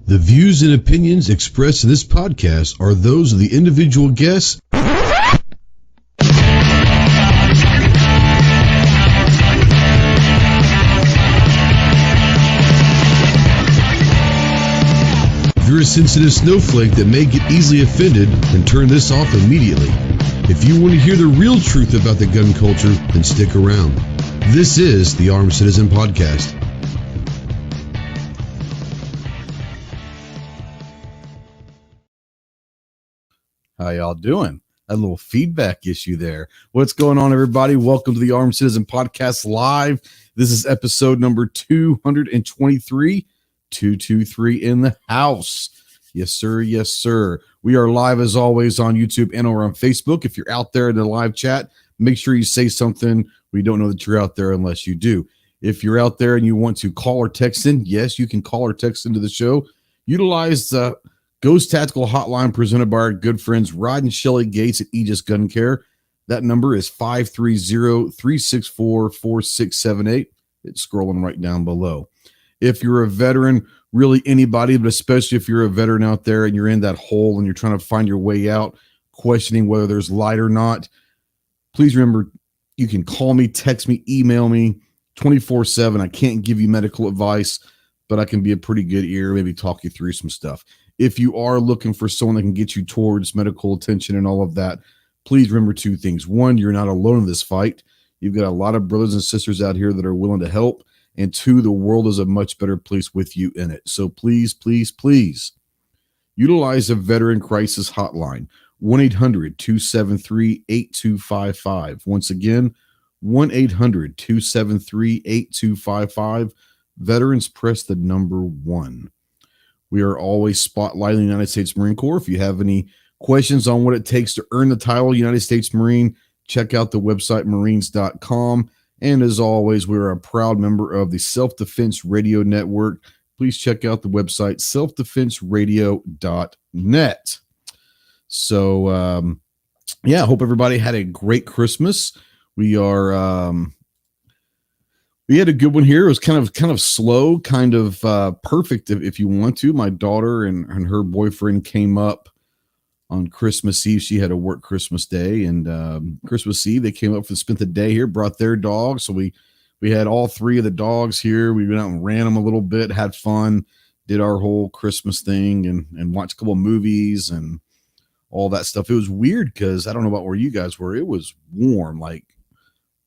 The views and opinions expressed in this podcast are those of the individual guests. If you're a sensitive snowflake that may get easily offended, then turn this off immediately. If you want to hear the real truth about the gun culture, then stick around. This is the Armed Citizen Podcast. How y'all doing? A little feedback issue there. What's going on, everybody? Welcome to the Armed Citizen Podcast Live. This is episode number 223. 223 in the house. Yes, sir. Yes, sir. We are live as always on YouTube and or on Facebook. If you're out there in the live chat, make sure you say something. We don't know that you're out there unless you do. If you're out there and you want to call or text in, yes, you can call or text into the show. Utilize the Ghost Tactical Hotline presented by our good friends Rod and Shelly Gates at Aegis Gun Care. That number is 530-364-4678. It's scrolling right down below. If you're a veteran, really anybody, but especially if you're a veteran out there and you're in that hole and you're trying to find your way out, questioning whether there's light or not, please remember you can call me, text me, email me 24/7. I can't give you medical advice, but I can be a pretty good ear, maybe talk you through some stuff. If you are looking for someone that can get you towards medical attention and all of that, please remember two things. One, you're not alone in this fight. You've got a lot of brothers and sisters out here that are willing to help. And two, the world is a much better place with you in it. So please, please, please utilize a veteran crisis hotline, 1-800-273-8255. Once again, 1-800-273-8255. Veterans, press the number 1. We are always spotlighting the United States Marine Corps. If you have any questions on what it takes to earn the title United States Marine, check out the website marines.com. And as always, we're a proud member of the Self-Defense Radio Network. Please check out the website selfdefenseradio.net. So, I hope everybody had a great Christmas. We had a good one here. It was kind of slow, kind of perfect if you want to. My daughter and her boyfriend came up on Christmas Eve. She had to work Christmas Day, and Christmas Eve they came up and spent the day here, brought their dogs. So we had all three of the dogs here. We went out and ran them a little bit, had fun, did our whole Christmas thing, and watched a couple of movies and all that stuff. It was weird because I don't know about where you guys were. It was warm, like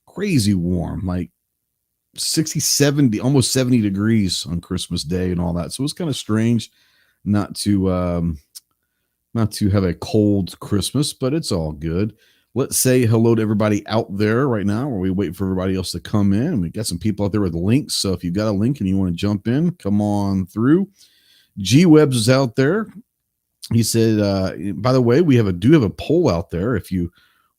crazy warm, like 60, 70, almost 70 degrees on Christmas Day and all that. So it was kind of strange not to have a cold Christmas, but it's all good. Let's say hello to everybody out there right now while we wait for everybody else to come in. We got some people out there with links. So if you've got a link and you want to jump in, come on through. G-Webs is out there. He said, by the way, we do have a poll out there. If you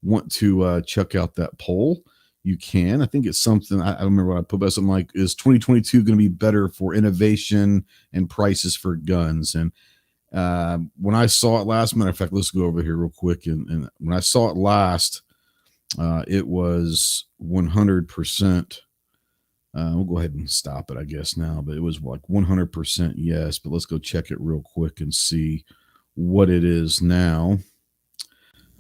want to check out that poll, you can. I think it's something, I don't remember what I put, but something like, is 2022 going to be better for innovation and prices for guns? And when I saw it last, matter of fact, let's go over here real quick. And when I saw it last, it was 100%. We'll go ahead and stop it, I guess, now, but it was like 100% yes. But let's go check it real quick and see what it is now.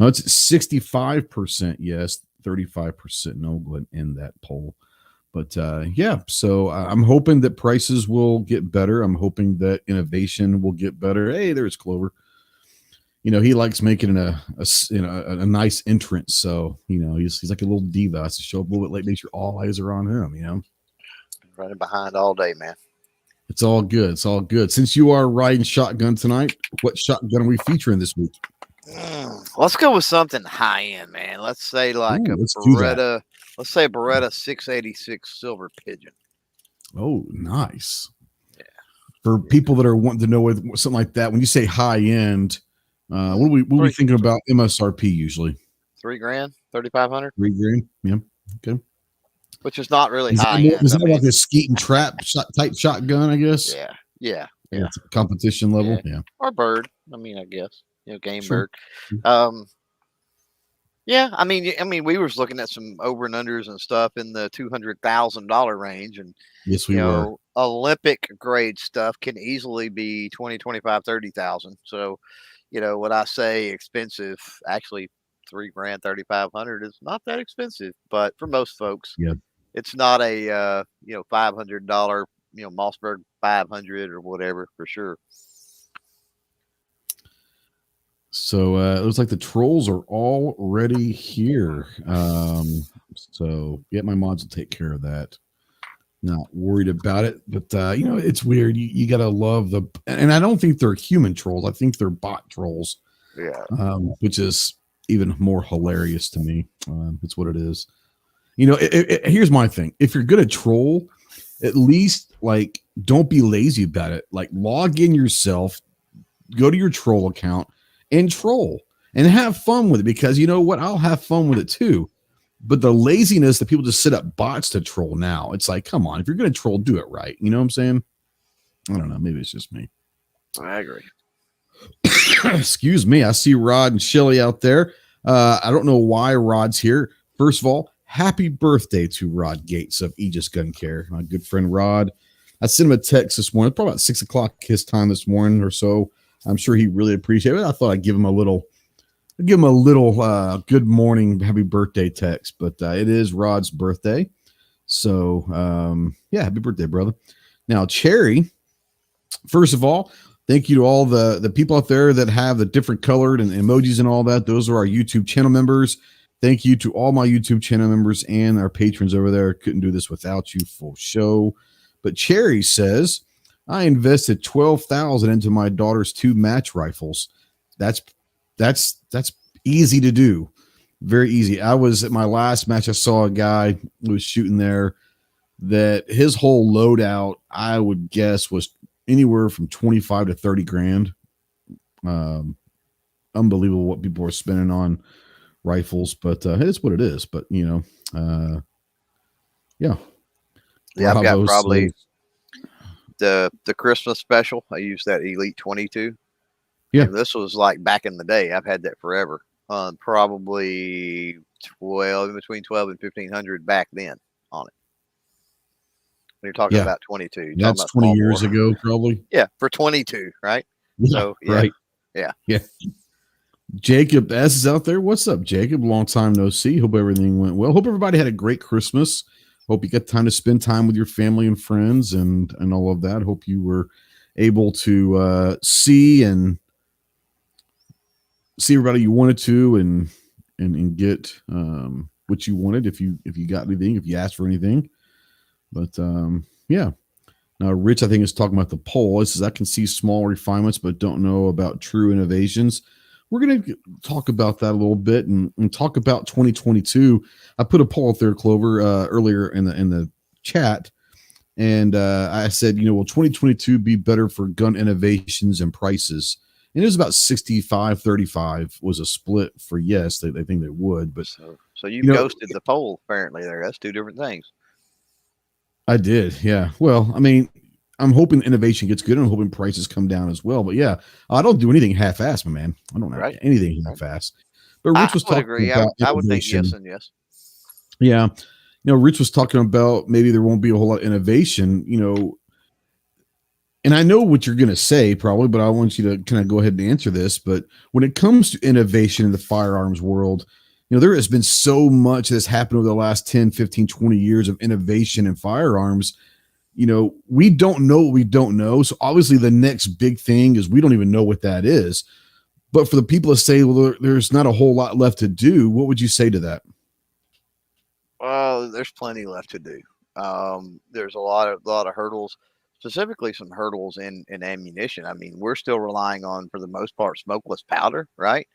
No, it's 65% yes, 35% no. We'll go ahead and end that poll. But so I'm hoping that prices will get better. I'm hoping that innovation will get better. Hey, there's Clover. He likes making a nice entrance. So, he's like a little diva. Has to show up a little bit late. Make sure all eyes are on him, Running behind all day, man. It's all good. It's all good. Since you are riding shotgun tonight, what shotgun are we featuring this week? Let's go with something high end, man. Let's say like a Beretta. Let's say Beretta 686 Silver Pigeon. Oh, nice. Yeah. For people that are wanting to know what something like that, when you say high end, what are we thinking about MSRP usually? $3,000, $3,500. $3,000. Yeah. Okay. Which is not really high end. Is that like a skeet and trap type shotgun, I guess? Yeah. It's competition level. Yeah. Or bird. I guess. Game Sure. bird. We were looking at some over and unders and stuff in the $200,000 range, and yes, we were. Olympic grade stuff can easily be 20, 25, 30,000. So, when I say expensive, actually $3,000, 3,500 is not that expensive, but for most folks, Yeah. it's not a, $500, Mossberg 500 or whatever for sure. So it looks like the trolls are already here. So yeah, my mods will take care of that. Not worried about it, but it's weird. You gotta love and I don't think they're human trolls. I think they're bot trolls. Yeah. Which is even more hilarious to me. It's what it is. Here's my thing. If you're gonna troll, at least don't be lazy about it. Like log in yourself, go to your troll account and troll and have fun with it, because you know what? I'll have fun with it too. But the laziness that people just set up bots to troll now, it's like, come on, if you're going to troll, do it right. You know what I'm saying? I don't know. Maybe it's just me. I agree. Excuse me. I see Rod and Shelly out there. I don't know why Rod's here. First of all, happy birthday to Rod Gates of Aegis Gun Care, my good friend Rod. I sent him a text this morning, probably about 6 o'clock his time this morning or so. I'm sure he really appreciated it. I thought I'd give him a little good morning, happy birthday text, but it is Rod's birthday. So, happy birthday, brother. Now, Cherry, first of all, thank you to all the people out there that have the different colored and emojis and all that. Those are our YouTube channel members. Thank you to all my YouTube channel members and our patrons over there. Couldn't do this without you. Full show. But Cherry says, I invested $12,000 into my daughter's 2 match rifles. That's easy to do. Very easy. I was at my last match. I saw a guy who was shooting there that his whole loadout, I would guess, was anywhere from 25 to 30 grand. Unbelievable what people are spending on rifles, but it's what it is. But yeah. Yeah, I've got probably the Christmas special. I used that Elite 22. Yeah, and this was like back in the day. I've had that forever. Probably between 12 and 1,500 back then on it. When you're talking about 22, that's about 20 years ago, probably. Yeah, for 22, right? Yeah, so right. Yeah. Jacob S is out there. What's up, Jacob? Long time no see. Hope everything went well. Hope everybody had a great Christmas. Hope you got time to spend time with your family and friends and all of that. Hope you were able to see everybody you wanted to and get what you wanted if you got anything, if you asked for anything. But now Rich, I think, is talking about the poll. It says, I can see small refinements but don't know about true innovations. We're going to talk about that a little bit and talk about 2022. I put a poll up there, Clover, earlier in the chat, and I said, will 2022 be better for gun innovations and prices? And it was about 65-35 was a split for yes. They think they would, but so you ghosted the poll apparently there. That's 2 different things. I did, yeah. Well, I mean, I'm hoping innovation gets good. I'm hoping prices come down as well. But yeah, I don't do anything half-assed, my man. I don't have anything half-assed. But Rich was talking about I would think yes and yes. Yeah, Rich was talking about maybe there won't be a whole lot of innovation. And I know what you're going to say probably, but I want you to kind of go ahead and answer this. But when it comes to innovation in the firearms world, there has been so much that's happened over the last 10, 15, 20 years of innovation in firearms. We don't know what we don't know. So obviously the next big thing is we don't even know what that is. But for the people to say, well, there's not a whole lot left to do, what would you say to that? Well, there's plenty left to do. There's a lot of hurdles, specifically some hurdles in ammunition. I mean, we're still relying on, for the most part, smokeless powder, right?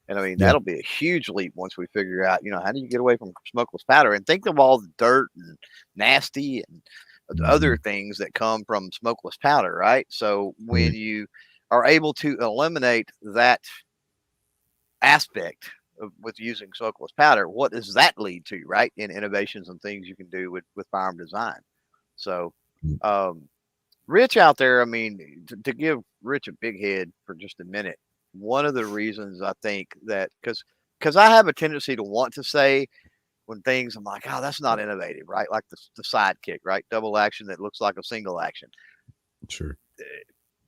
And I mean, that'll be a huge leap once we figure out, how do you get away from smokeless powder? And think of all the dirt and nasty and other things that come from smokeless powder, right? So when you are able to eliminate that aspect with using smokeless powder, what does that lead to, right? In innovations and things you can do with firearm design. So, Rich out there, I mean, to give Rich a big head for just a minute, one of the reasons I think that, because I have a tendency to want to say, when things, I'm like, oh, that's not innovative, right? Like the sidekick, right? Double action that looks like a single action. Sure.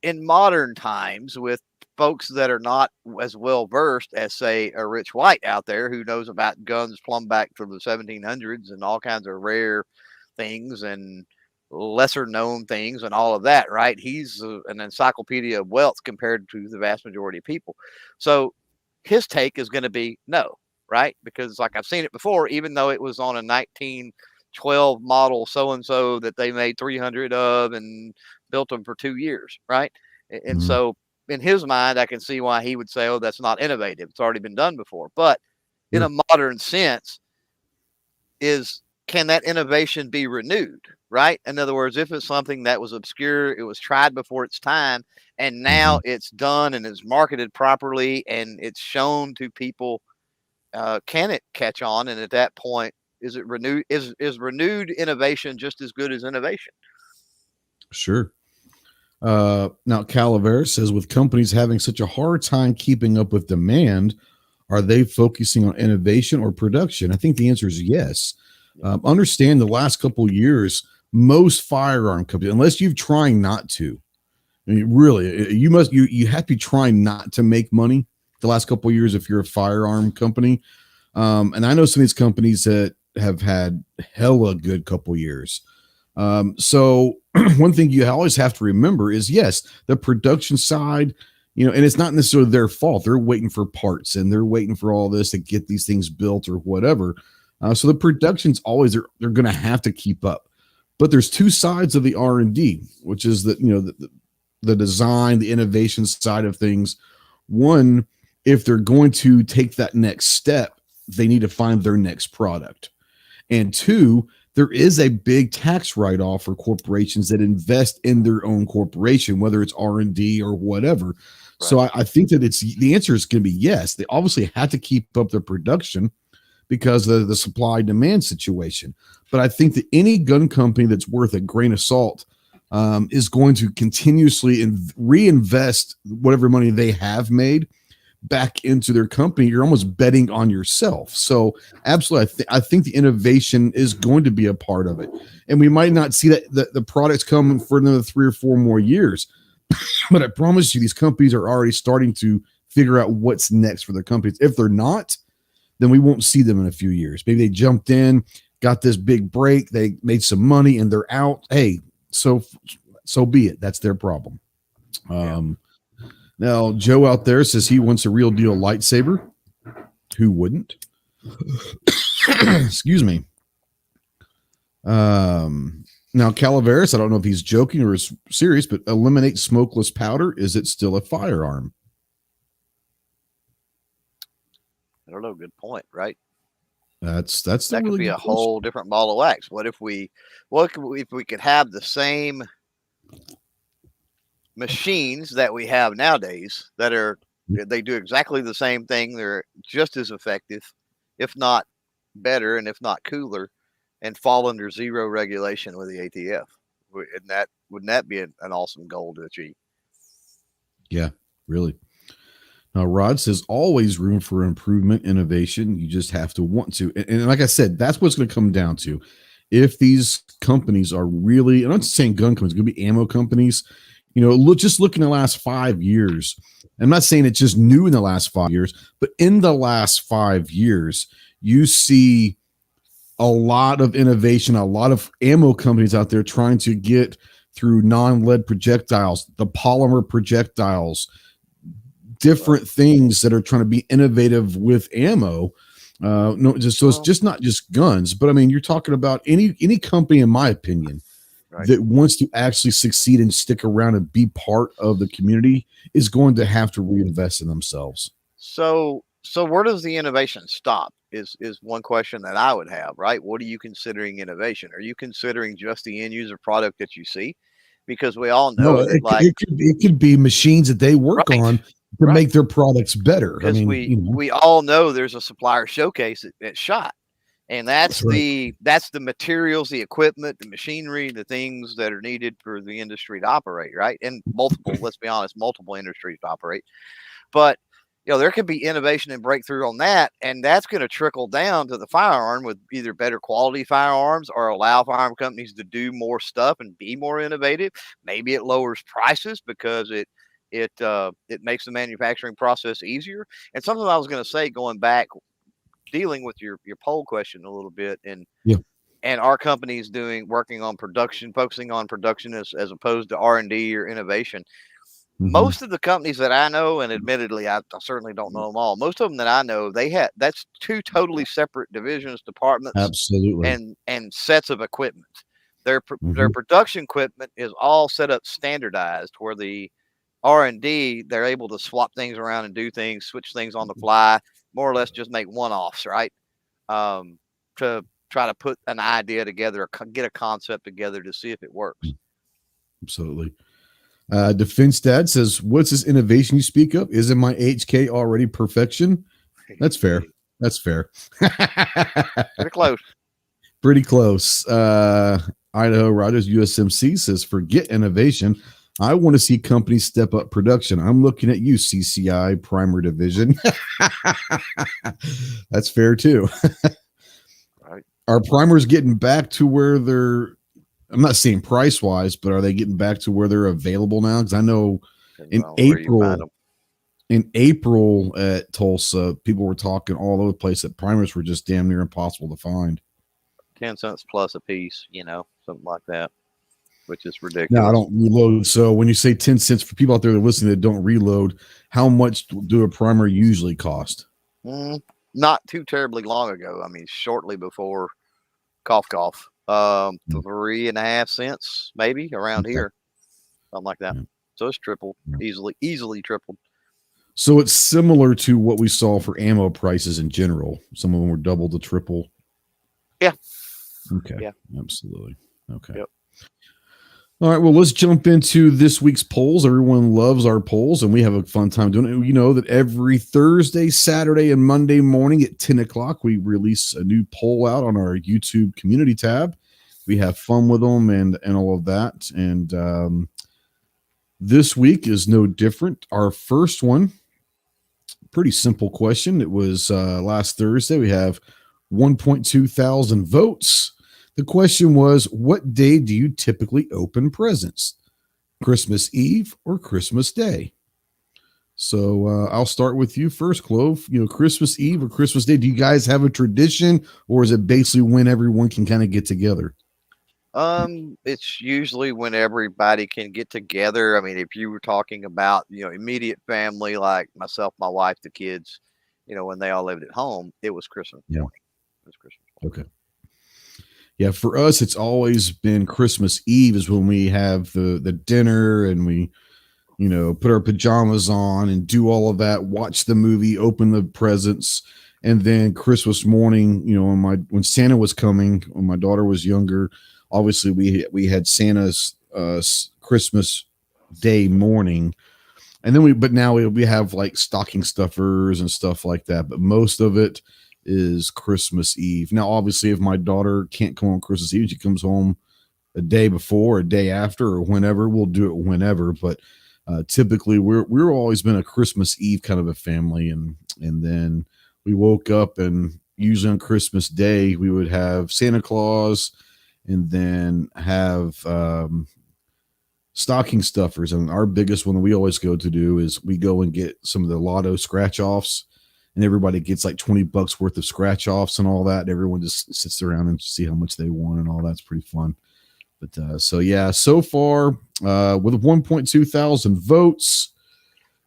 In modern times, with folks that are not as well versed as, say, a Rich White out there who knows about guns plumb back from the 1700s and all kinds of rare things and lesser known things and all of that, right? He's an encyclopedia of wealth compared to the vast majority of people. So his take is going to be no, right? Because like I've seen it before, even though it was on a 1912 model so-and-so that they made 300 of and built them for 2 years, right? And so in his mind, I can see why he would say, oh, that's not innovative. It's already been done before. But in a modern sense, can that innovation be renewed, right? In other words, if it's something that was obscure, it was tried before its time, and now it's done and it's marketed properly and it's shown to people, can it catch on? And at that point, is it renewed? Is renewed innovation just as good as innovation? Sure. Now, Calaveras says, with companies having such a hard time keeping up with demand, are they focusing on innovation or production? I think the answer is yes. Understand the last couple of years, most firearm companies, unless you're trying not to, I mean, really, you have to be trying not to make money the last couple of years if you're a firearm company. And I know some of these companies that have had hella good couple years. So one thing you always have to remember is, yes, the production side, and it's not necessarily their fault. They're waiting for parts and they're waiting for all this to get these things built or whatever. So the production's always, they're going to have to keep up. But there's two sides of the R&D, which is the design, the innovation side of things. One, if they're going to take that next step, they need to find their next product. And two, there is a big tax write-off for corporations that invest in their own corporation, whether it's R&D or whatever. Right. So I think that the answer is going to be yes. They obviously had to keep up their production because of the supply demand situation. But I think that any gun company that's worth a grain of salt is going to continuously reinvest whatever money they have made back into their company. You're almost betting on yourself. So absolutely, I think the innovation is going to be a part of it. And we might not see that the products come for another 3 or 4 more years. But I promise you, these companies are already starting to figure out what's next for their companies. If they're not, then we won't see them in a few years. Maybe they jumped in, got this big break, they made some money, and they're out. Hey, so be it. That's their problem. Now, Joe out there says he wants a real deal lightsaber. Who wouldn't? Excuse me. Now, Calaveras, I don't know if he's joking or is serious, but eliminate smokeless powder. Is it still a firearm? I don't know. Good point, right? That could really be a whole different ball of wax. What if we could have the same machines that we have nowadays they do exactly the same thing. They're just as effective, if not better, and if not cooler, and fall under zero regulation with the ATF. Wouldn't that be an awesome goal to achieve? Yeah, really. Now, Rod says always room for improvement, innovation. You just have to want to. And like I said, that's what's going to come down to. If these companies are really, I'm not saying gun companies, it's going to be ammo companies. Just look in the last 5 years. I'm not saying it's just new in the last 5 years, but in the last 5 years, you see a lot of innovation, a lot of ammo companies out there trying to get through non-lead projectiles, the polymer projectiles, different things that are trying to be innovative with ammo. It's just not just guns, but I mean, you're talking about any company, in my opinion, right, that wants to actually succeed and stick around and be part of the community is going to have to reinvest in themselves. So where does the innovation stop is one question that I would have, right? What are you considering innovation? Are you considering just the end user product that you see? Because we all know it could be machines that they work on to make their products better. Because we all know there's a supplier showcase at SHOT. And that's the materials, the equipment, the machinery, the things that are needed for the industry to operate, right? And multiple industries to operate. But there could be innovation and breakthrough on that, and that's going to trickle down to the firearm with either better quality firearms or allow firearm companies to do more stuff and be more innovative. Maybe it lowers prices because it makes the manufacturing process easier. And something I was going to say, going back, dealing with your poll question a little bit, and Yeah. and our company's working on production, focusing on production as opposed to R&D or innovation. Most of the companies that I know, and admittedly, I certainly don't know them all. Most of them that I know, that's two totally separate divisions, departments, Absolutely. and sets of equipment. Their Mhm. production equipment is all set up standardized, where the R&D, they're able to swap things around and do things, switch things on the fly, more or less just make one-offs, right? To try to put an idea together, or get a concept together to see if it works. Absolutely. Defense Dad says, "What's this innovation you speak of? Isn't my HK already perfection?" That's fair. That's fair. Pretty close. Pretty close. Idaho Rogers USMC says, "Forget innovation. I want to see companies step up production. I'm looking at you, CCI Primer Division." That's fair too. Right. Are primers getting back to where they're, I'm not saying price wise, but are they getting back to where they're available now? Because I know in April at Tulsa, people were talking all over the place that primers were just damn near impossible to find. 10 cents plus a piece, something like that, which is ridiculous. Now, I don't reload. So when you say 10 cents, for people out there that listen that don't reload, how much do a primer usually cost? Not too terribly long ago. I mean, shortly before cough, 3.5 cents, maybe around here, something like that. So it's tripled, easily tripled. So it's similar to what we saw for ammo prices in general. Some of them were double to triple. Yeah. Okay. Yeah. Absolutely. Okay. Yep. All right. Well, let's jump into this week's polls. Everyone loves our polls, and we have a fun time doing it. You know that every Thursday, Saturday, and Monday morning at 10 o'clock, we release a new poll out on our YouTube community tab. We have fun with them and all of that. And this week is no different. Our first one, pretty simple question. It was last Thursday. We have 1.2 thousand votes. The question was, what day do you typically open presents? Christmas Eve or Christmas Day? So I'll start with you first, Clove. Christmas Eve or Christmas Day, do you guys have a tradition, or is it basically when everyone can kind of get together? It's usually when everybody can get together. I mean, if you were talking about, immediate family, like myself, my wife, the kids, when they all lived at home, it was Christmas morning. It was Christmas morning. Okay. Yeah, for us, it's always been Christmas Eve is when we have the dinner, and we, put our pajamas on and do all of that, watch the movie, open the presents. And then Christmas morning, when Santa was coming, when my daughter was younger, obviously we had Santa's Christmas Day morning. And then but now we have like stocking stuffers and stuff like that. But most of it is Christmas Eve. Now, obviously, if my daughter can't come on Christmas Eve, she comes home a day before, a day after, or whenever. We'll do it whenever. But typically, we're always been a Christmas Eve kind of a family, and then we woke up, and usually on Christmas Day we would have Santa Claus, and then have stocking stuffers. And our biggest one that we always go to do is we go and get some of the lotto scratch offs. And everybody gets like $20 worth of scratch offs and all that. And everyone just sits around and see how much they won and all that's pretty fun. But so far with 1.2 thousand votes,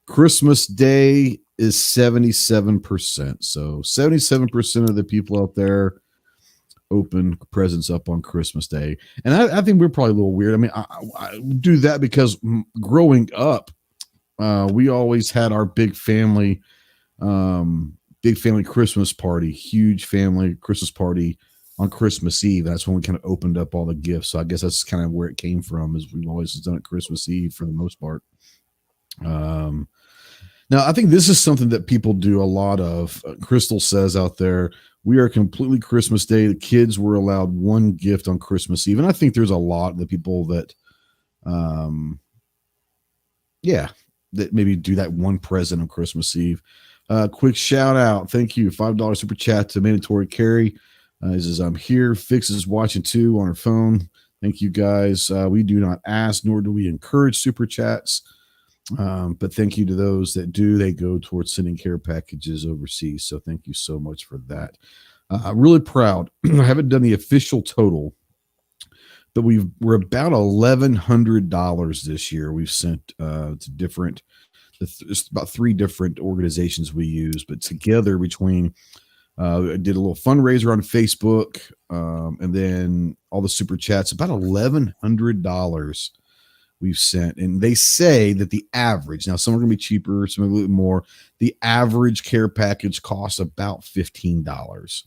Christmas Day is 77%. So 77% of the people out there open presents up on Christmas Day. And I think we're probably a little weird. I mean, I do that because growing up, we always had our big family Christmas party, huge family Christmas party on Christmas Eve. That's when we kind of opened up all the gifts. So I guess that's kind of where it came from, is we've always done it Christmas Eve for the most part. Now I think this is something that people do a lot of. Crystal says out there, we are completely Christmas Day. The kids were allowed one gift on Christmas Eve. And I think there's a lot of the people that, that maybe do that one present on Christmas Eve. Quick shout out. Thank you. $5 super chat to Mandatory Carry. He says, I'm here. Fix is watching too on her phone. Thank you guys. We do not ask, nor do we encourage super chats. But thank you to those that do. They go towards sending care packages overseas. So thank you so much for that. I'm really proud. I haven't done the official total, but we're about $1,100 this year. We've sent to different, it's about 3 different organizations we use, but together between I did a little fundraiser on Facebook, and then all the super chats, about $1,100 we've sent. And they say that the average, now some are going to be cheaper, some are a little more, the average care package costs about $15.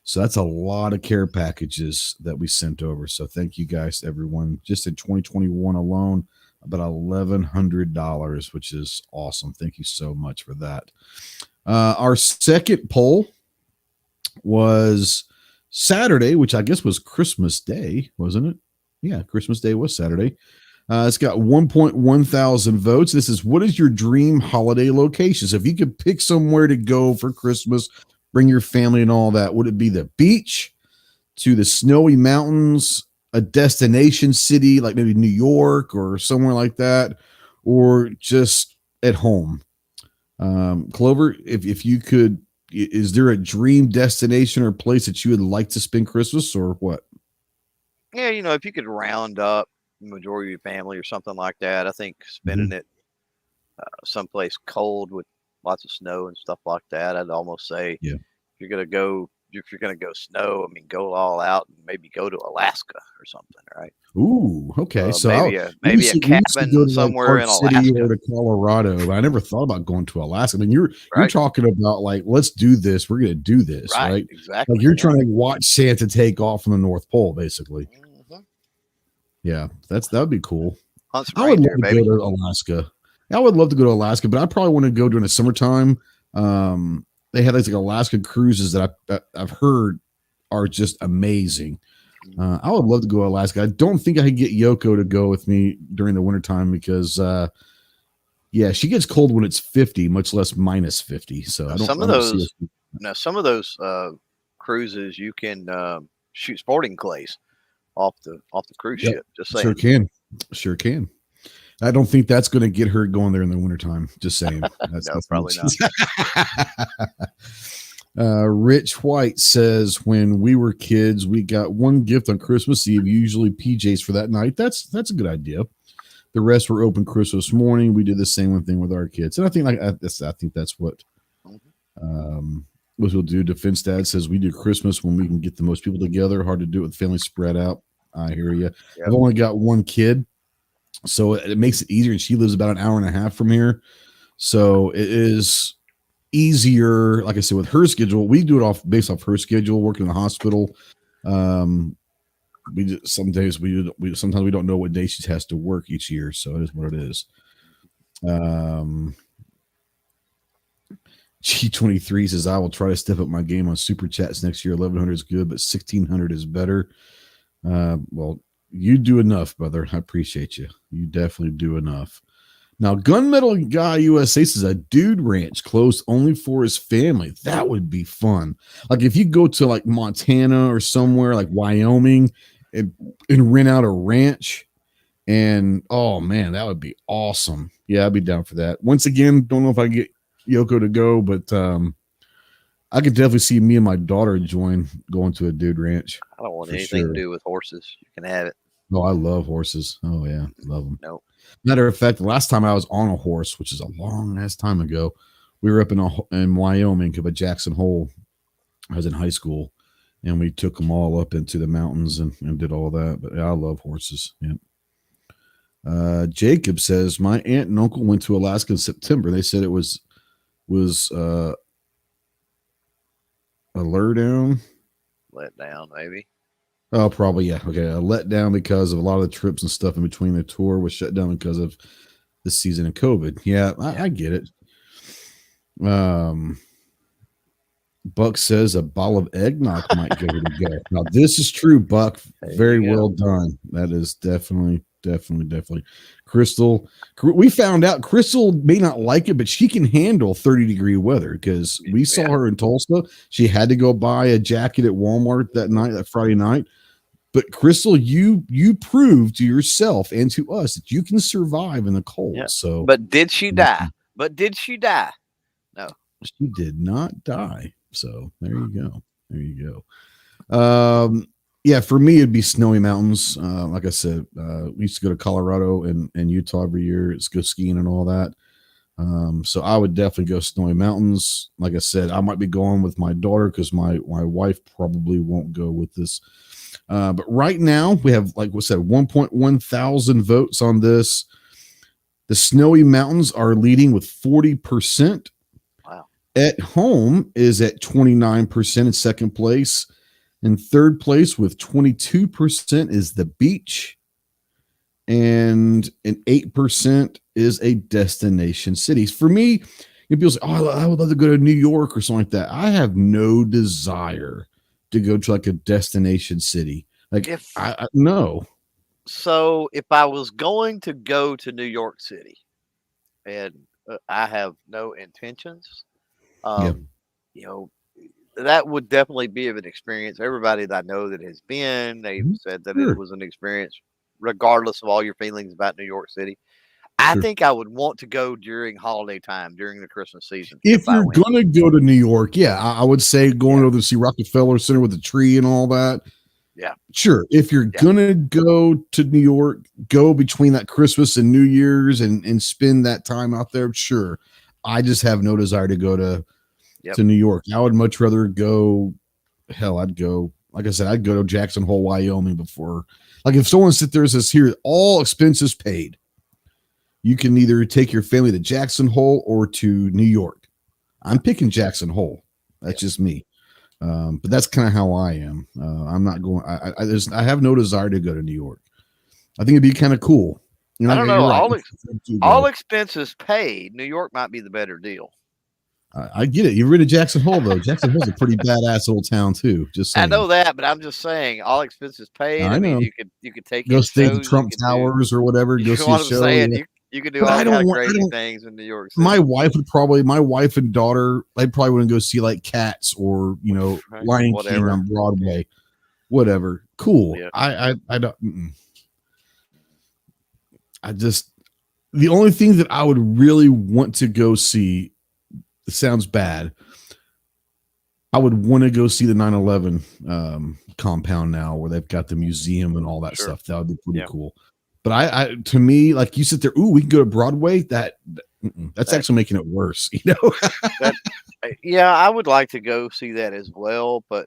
So that's a lot of care packages that we sent over. So thank you guys, everyone. Just in 2021 alone, about $1,100, which is awesome. Thank you so much for that. Our second poll was Saturday, which I guess was Christmas Day, wasn't it? Yeah, Christmas Day was Saturday. It's got 1.1 thousand votes. This is, what is your dream holiday location? So if you could pick somewhere to go for Christmas, bring your family and all that, would it be the beach, to the snowy mountains, a destination city like maybe New York or somewhere like that, or just at home? Clover, if you could, is there a dream destination or place that you would like to spend Christmas, or what? Yeah, if you could round up the majority of your family or something like that, I think spending it someplace cold with lots of snow and stuff like that, I'd almost say, Yeah. if you're gonna go snow, I mean, go all out and maybe go to Alaska or something, right? Ooh, okay. So maybe a cabin somewhere in City Alaska or to Colorado. But I never thought about going to Alaska. I mean, you're right? talking about like, let's do this. We're going to do this, right? Exactly. Like you're trying to watch Santa take off from the North Pole, basically. Mhm. Yeah, that would be cool. Hunt some I would love reindeer, to go to Alaska. I would love to go to Alaska, but I probably want to go during the summertime. They had like Alaska cruises that I've heard are just amazing. I would love to go to Alaska. I don't think I could get Yoko to go with me during the wintertime because, she gets cold when it's 50, much less minus 50. So I don't. Some of those cruises you can shoot sporting clays off the cruise ship. Just saying. Sure can. I don't think that's going to get her going there in the wintertime. Just saying. That's probably not. Rich White says, when we were kids, we got one gift on Christmas Eve, usually PJs for that night. That's a good idea. The rest were open Christmas morning. We did the same thing with our kids. And I think that's what we'll do. Defense Dad says we do Christmas when we can get the most people together. Hard to do it with family spread out. I hear you. Yep. I've only got one kid, so it makes it easier. And she lives about an hour and a half from here. So it is easier. Like I said, with her schedule, we do it based off her schedule, working in the hospital. Sometimes we don't know what day she has to work each year. So it is what it is. G23 says, I will try to step up my game on super chats next year. 1,100 is good, but 1,600 is better. Well, you do enough, brother. I appreciate you. You definitely do enough. Now, Gunmetal Guy USA says a dude ranch closed only for his family. That would be fun. Like if you go to like Montana or somewhere like Wyoming and rent out a ranch, and oh man, that would be awesome. Yeah, I'd be down for that. Once again, don't know if I can get Yoko to go, but I could definitely see me and my daughter going to a dude ranch. I don't want anything to do with horses. You can have it. Oh, I love horses. Oh yeah, love them. Nope. Matter of fact, the last time I was on a horse, which is a long ass time ago, we were up in Wyoming up at Jackson Hole. I was in high school, and we took them all up into the mountains and did all that. But yeah, I love horses. Yeah. Jacob says, my aunt and uncle went to Alaska in September. They said it was a letdown. Let down, maybe. Oh, probably, yeah. Okay, a letdown because of a lot of the trips and stuff in between. The tour was shut down because of this season of COVID. Yeah, I get it. Buck says a bottle of eggnog might go to go. Now, this is true, Buck. Very well done. That is definitely Definitely. Crystal, we found out Crystal may not like it, but she can handle 30-degree weather because we saw her in Tulsa. She had to go buy a jacket at Walmart that Friday night. But Crystal, you proved to yourself and to us that you can survive in the cold. Yeah. So, but did she die? No, she did not die. So there you go. Yeah, for me it'd be snowy mountains. Like I said, we used to go to Colorado and Utah every year. Let's go skiing and all that. So I would definitely go snowy mountains. Like I said, I might be going with my daughter because my wife probably won't go with this. But right now we have, like we said, 1.1 thousand votes on this. The snowy mountains are leading with 40%. wow. At home is at 29% in second place. In third place with 22% is the beach. And an 8% is a destination city. For me, people say, oh, I would love to go to New York or something like that. I have no desire to go to like a destination city. Like, no. So if I was going to go to New York City, and I have no intentions, you know, that would definitely be of an experience. Everybody that I know that has been, they've said that it was an experience, regardless of all your feelings about New York City. I think I would want to go during holiday time, during the Christmas season. If you're going to go to New York, I would say going over to see Rockefeller Center with the tree and all that. Yeah. Sure. If you're going to go to New York, go between that Christmas and New Year's and spend that time out there. Sure. I just have no desire to go to New York. I would much rather go. Hell, I'd go. Like I said, I'd go to Jackson Hole, Wyoming before. Like if someone sit there and says, "Here, all expenses paid," you can either take your family to Jackson Hole or to New York. I'm picking Jackson Hole. That's just me. But that's kind of how I am. I'm not going. I have no desire to go to New York. I think it'd be kind of cool. I don't know. All expenses paid. New York might be the better deal. I get it. You've been to Jackson Hole though. Jackson Hole's a pretty badass old town too. Just saying. I know that, but I'm just saying all expenses paid. I mean, you could take go stay at Trump Towers or whatever. Go see a show. You could do all kind of crazy things in New York City. My wife and daughter, they probably wouldn't go see like Cats or Lion King on Broadway. Whatever. Cool. Yeah. I don't. I just, the only thing that I would really want to go see, it sounds bad, I would want to go see the 9/11 compound now, where they've got the museum and all that stuff. That would be pretty cool. But I to me, like you sit there, ooh, we can go to Broadway. That's actually making it worse, Yeah, I would like to go see that as well, but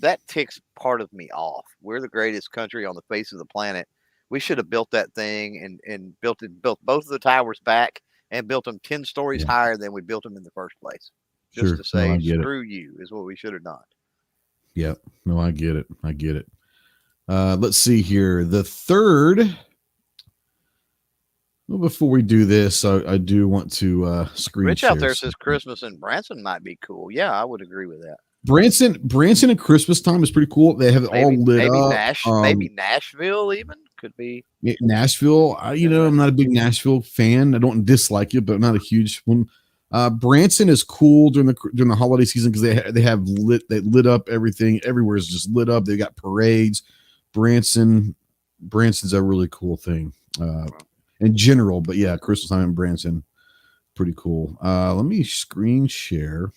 that ticks part of me off. We're the greatest country on the face of the planet. We should have built that thing and built both of the towers back and built them 10 stories higher than we built them in the first place. Just to say, screw you is what we should have done. Yeah, no, I get it. Let's see here. The third. Well, before we do this, I do want to screen Rich share out there says Christmas in Branson might be cool. Yeah, I would agree with that. Branson at Christmas time is pretty cool. They have it all lit up. Maybe Nashville even could be. Nashville. I'm not a big Nashville fan. I don't dislike it, but I'm not a huge one. Branson is cool during the holiday season because they lit up everything. Everywhere is just lit up. They got parades. Branson's a really cool thing in general, but yeah, Christmas time in Branson, pretty cool. Let me screen share.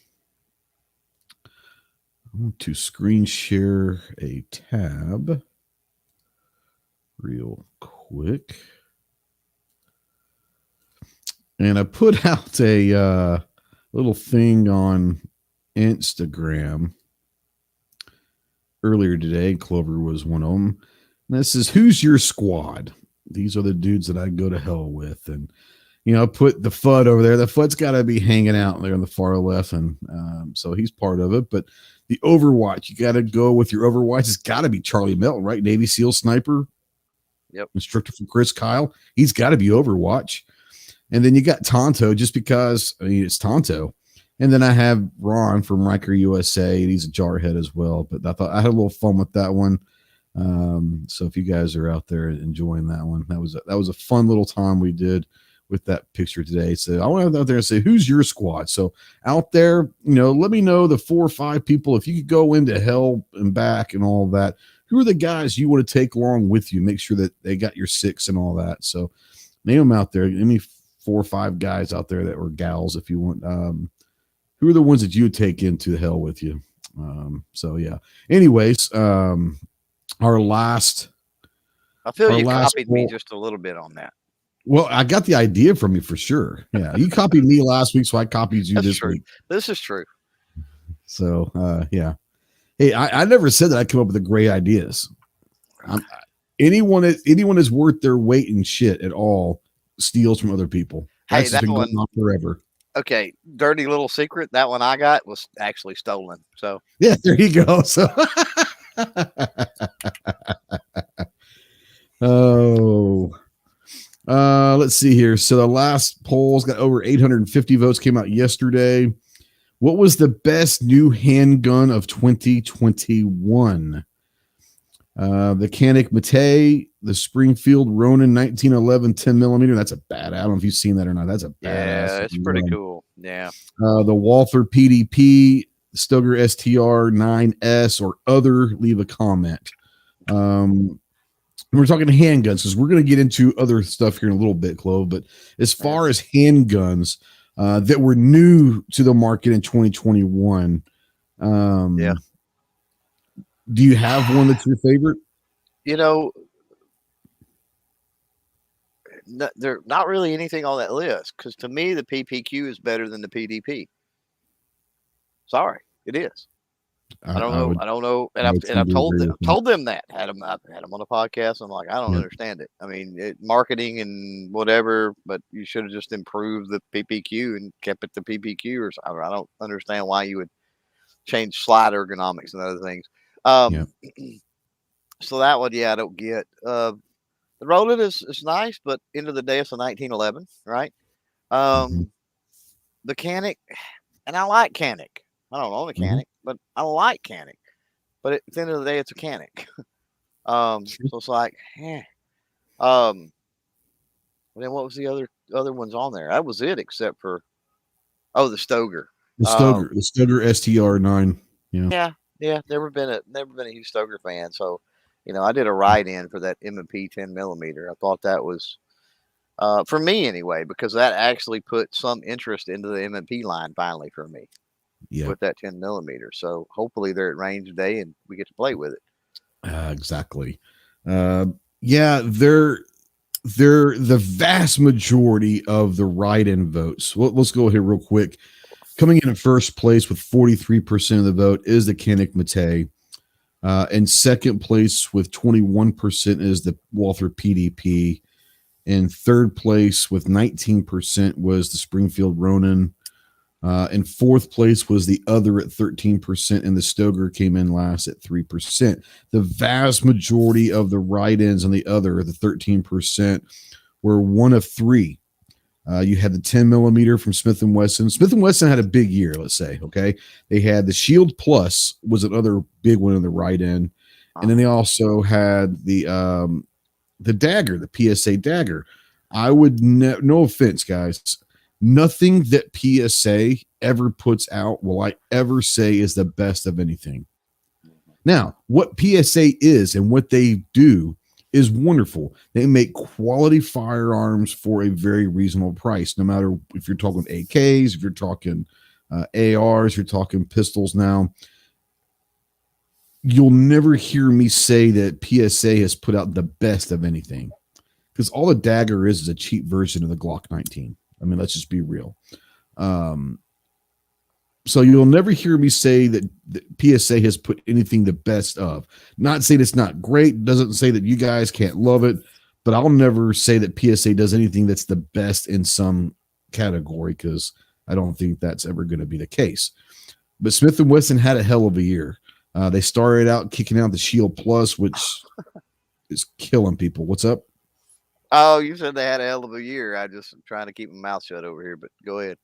I want to screen share a tab real quick. And I put out a little thing on Instagram earlier today. Clover was one of them. And this is, who's your squad? These are the dudes that I go to hell with. And, I put the FUD over there. The FUD's got to be hanging out there on the far left. And so he's part of it. But the Overwatch, you got to go with your Overwatch. It's got to be Charlie Melton, right? Navy SEAL sniper. Yep. Instructor from Chris Kyle. He's got to be Overwatch. And then you got Tonto, just because, it's Tonto. And then I have Ron from Riker USA, and he's a jarhead as well. But I thought I had a little fun with that one. So if you guys are out there enjoying that one, that was a fun little time we did with that picture today. So I want to out there and say, who's your squad? So out there, let me know the 4 or 5 people. If you could go into hell and back and all that, who are the guys you want to take along with you? Make sure that they got your 6 and all that. So name them out there. Any 4 or 5 guys out there that were gals, if you want. Who are the ones that you would take into hell with you? So yeah. Anyways, our last. I feel you copied me just a little bit on that. Well, I got the idea from you for sure. Yeah, you copied me last week, so I copied you this week. This is true. So yeah. Hey, I never said that I come up with the great ideas. Anyone is worth their weight in shit at all steals from other people. That's been going on forever. Okay, dirty little secret. That one I got was actually stolen. So yeah, there you go. So let's see here. So the last polls got over 850 votes, came out yesterday. What was the best new handgun of 2021? The Canik Mate, the Springfield Ronin 1911 10 millimeter. That's a bad. I don't know if you've seen that or not. That's a badass. Yeah, it's pretty cool. Yeah. The Walther PDP, Stoeger STR 9S, or other. Leave a comment. We're talking handguns because we're going to get into other stuff here in a little bit, Clove. But as far as handguns that were new to the market in 2021, yeah. Do you have one that's your favorite? There's not really anything on that list because to me the PPQ is better than the PDP. Sorry, it is. I don't know. And I've told them that. Had them on a podcast. I'm like, I don't understand it. I mean, marketing and whatever, but you should have just improved the PPQ and kept it the PPQ or something. I don't understand why you would change slide ergonomics and other things. So that one, I don't get. The Ronin is nice, but end of the day, it's a 1911, right? The Canik, and I like Canik. I don't own a Canik, but I like Canik. But at the end of the day, it's a Canik. So it's like, then what was the other ones on there? That was it, except for the Stoeger. The Stoeger STR 9. Yeah. Never been a huge Stoeger fan. So, I did a write-in for that M&P 10 millimeter. I thought that was for me anyway, because that actually put some interest into the M&P line finally for me. Yeah. With that 10 millimeter. So hopefully they're at range today and we get to play with it. Exactly. They're the vast majority of the write-in votes. Let's go here real quick. Coming in first place with 43% of the vote is the Canik Mate. In second place with 21% is the Walther PDP. In third place with 19% was the Springfield Ronin. In fourth place was the other at 13%, and the Stoeger came in last at 3%. The vast majority of the write-ins on the other, the 13%, were one of 3. You had the 10 millimeter from Smith & Wesson. Smith & Wesson had a big year, let's say, okay? They had the Shield Plus was another big one in the write-in. And then they also had the Dagger, the PSA Dagger. I would, no offense, guys, nothing that PSA ever puts out will I ever say is the best of anything. Now, what PSA is and what they do is wonderful. They make quality firearms for a very reasonable price, no matter if you're talking AKs, if you're talking ARs, you're talking pistols now. You'll never hear me say that PSA has put out the best of anything because all a Dagger is a cheap version of the Glock 19. I mean, let's just be real. So you'll never hear me say that PSA has put anything the best of. Not saying it's not great. Doesn't say that you guys can't love it. But I'll never say that PSA does anything that's the best in some category because I don't think that's ever going to be the case. But Smith & Wesson had a hell of a year. They started out kicking out the Shield Plus, which is killing people. What's up? Oh, you said they had a hell of a year. I just am trying to keep my mouth shut over here, but go ahead.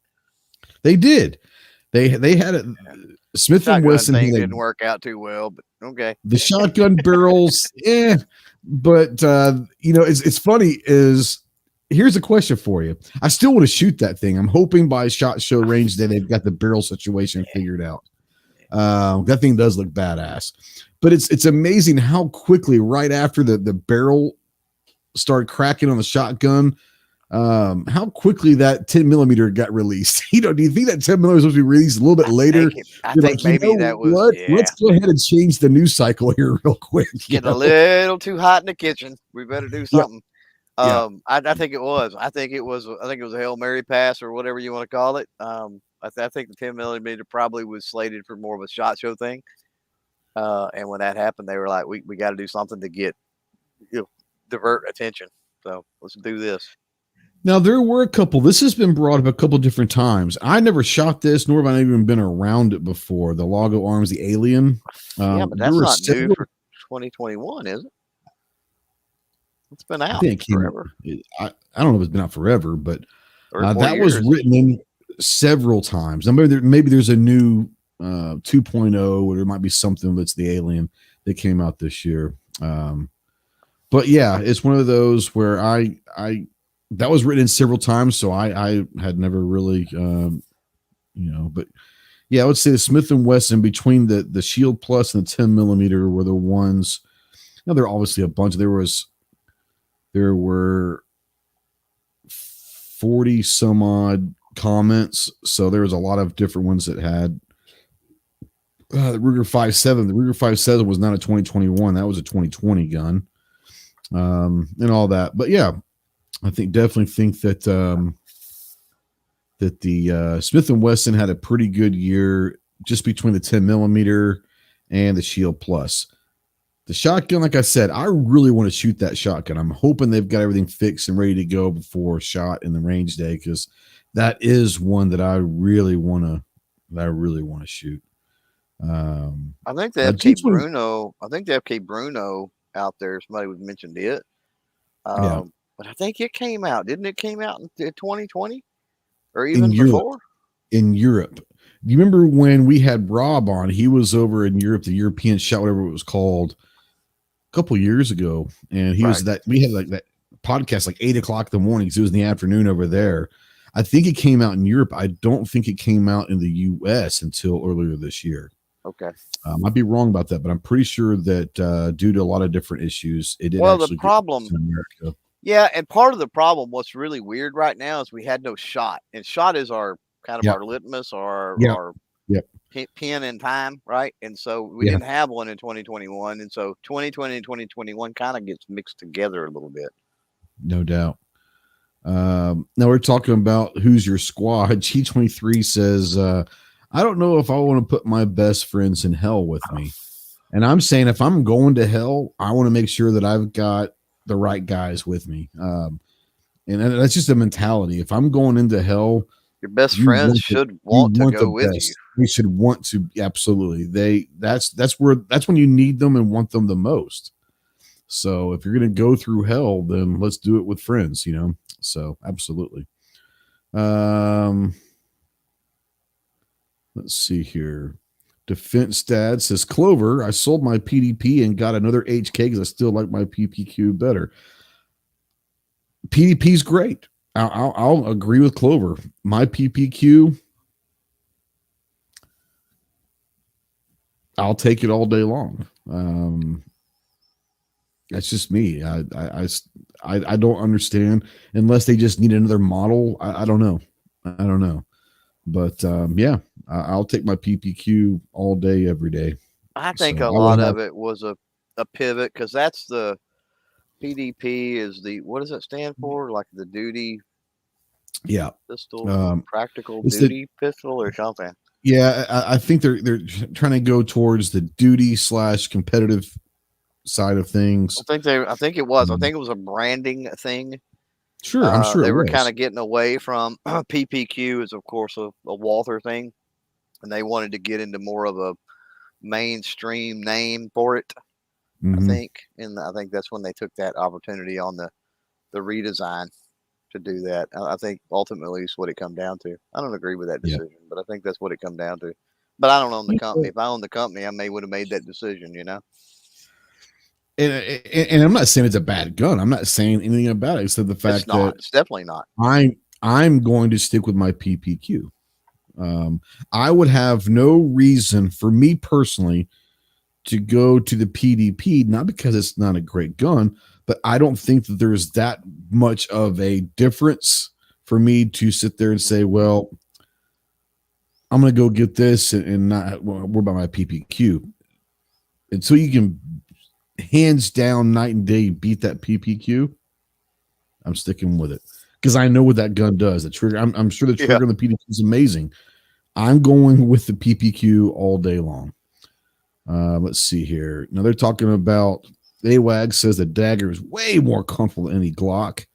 They did. They had a Smith & Wesson thing didn't work out too well, but Okay. The shotgun barrels, but it's funny is here's a question for you. I still want to shoot that thing. I'm hoping by SHOT Show range day they've got the barrel situation figured out. That thing does look badass, but it's amazing how quickly right after the barrel started cracking on the shotgun, how quickly that 10 millimeter got released. Do you think that 10 millimeter was supposed to be released a little bit later? I think maybe that was, Let's go ahead and change the news cycle here real quick. Getting a little too hot in the kitchen. We better do something. Yep. I think it was. I think it was a Hail Mary pass or whatever you want to call it. I think the 10 millimeter probably was slated for more of a SHOT Show thing. And when that happened, they were like, we got to do something to get, divert attention. So let's do this. Now, there were a couple. This has been brought up a couple different times. I never shot this, nor have I even been around it before. The Lago Arms, the Alien. Yeah, but that's not new for 2021, is it? It's been out forever. I don't know if it's been out forever, but that was written in several times. Now, maybe there's a new 2.0, or there might be something that's the Alien that came out this year. But yeah, it's one of those where that was written in several times, so I had never really, but yeah, I would say the Smith & Wesson between the Shield Plus and the 10 millimeter were the ones. Now, there are obviously a bunch. There were 40 some odd comments, so there was a lot of different ones that had the Ruger 5.7. The Ruger 5.7 was not a 2021; that was a 2020 gun, and all that. But yeah, I definitely think that the Smith & Wesson had a pretty good year just between the 10 millimeter and the Shield Plus. The shotgun, like I said, I really want to shoot that shotgun. I'm hoping they've got everything fixed and ready to go before SHOT in the range day, because that is one that I really want to shoot. I think the FK Bruno. I think the FK Bruno out there. Somebody was mentioned it. But I think it came out. Didn't it came out in 2020 or even before? In Europe. Do you remember when we had Rob on? He was over in Europe, the European Shot, whatever it was called, a couple years ago, and he was that. We had like that podcast like 8:00 in the morning. It was in the afternoon over there. I think it came out in Europe. I don't think it came out in the U.S. until earlier this year. Okay, I might be wrong about that, but I'm pretty sure that due to a lot of different issues, it did. Well, the problem, yeah, and part of the problem, what's really weird right now is we had no SHOT, and SHOT is our kind of our litmus or our pin in time, right? And so we didn't have one in 2021, and so 2020 and 2021 kind of gets mixed together a little bit. No doubt. Now we're talking about who's your squad. G23 says, I don't know if I want to put my best friends in hell with me. And I'm saying if I'm going to hell, I want to make sure that I've got the right guys with me. And that's just a mentality. If I'm going into hell, your best friends should want to go with you. We should want to. Absolutely. That's when you need them and want them the most. So if you're going to go through hell, then let's do it with friends, So absolutely. Let's see here. Defense Dad says, Clover, I sold my PDP and got another HK because I still like my PPQ better. PDP's great. I'll agree with Clover. My PPQ, I'll take it all day long. That's just me. I don't understand unless they just need another model. I don't know. But yeah, I'll take my PPQ all day, every day. I think a lot of it was a pivot, because that's the PDP is the, what does it stand for? Like the duty pistol, practical duty pistol or something. Yeah, I think they're trying to go towards the duty / competitive side of things. I think it was a branding thing. Sure, I'm sure they were kind of getting away from PPQ is of course a Walther thing, and they wanted to get into more of a mainstream name for it. I think that's when they took that opportunity on the redesign to do that. I think ultimately is what it come down to. I don't agree with that decision, but I think that's what it come down to. But I don't own the company. If I owned the company, I would have made that decision, you know? And I'm not saying it's a bad gun. I'm not saying anything about it except the fact that It's definitely not. I'm going to stick with my PPQ. I would have no reason for me personally to go to the PDP, not because it's not a great gun, but I don't think that there's that much of a difference for me to sit there and say, well, I'm going to go get this and not worry about my PPQ. Until you can hands down night and day beat that PPQ, I'm sticking with it because I know what that gun does. The trigger, I'm sure the trigger on the PDQ is amazing. I'm going with the PPQ all day long. Let's see here. Now they're talking about AWAG says the dagger is way more comfortable than any Glock.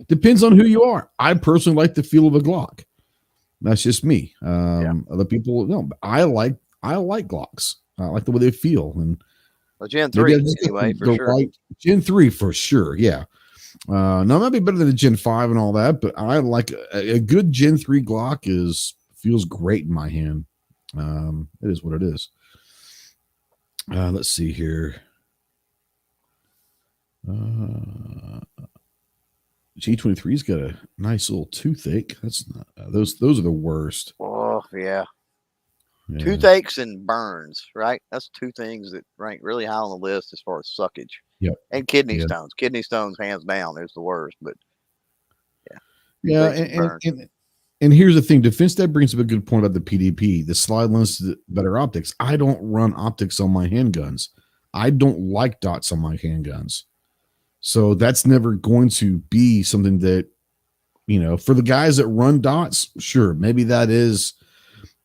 Depends on who you are. I personally like the feel of a Glock. That's just me. Other people, no. I like Glocks. I like the way they feel. And Gen 3 anyway, for sure. Gen 3 for sure. Yeah. Now it might be better than a Gen 5 and all that, but I like a good Gen 3 Glock feels great in my hand. It is what it is. Let's see here. G23's got a nice little toothache. That's not those are the worst. Oh yeah. Toothaches and burns, right? That's two things that rank really high on the list as far as suckage. Yep. And kidney stones. Kidney stones, hands down, is the worst. But yeah. And here's the thing: Defense Dad brings up a good point about the PDP. The slide lens better optics. I don't run optics on my handguns. I don't like dots on my handguns. So that's never going to be something that, for the guys that run dots, sure, maybe that is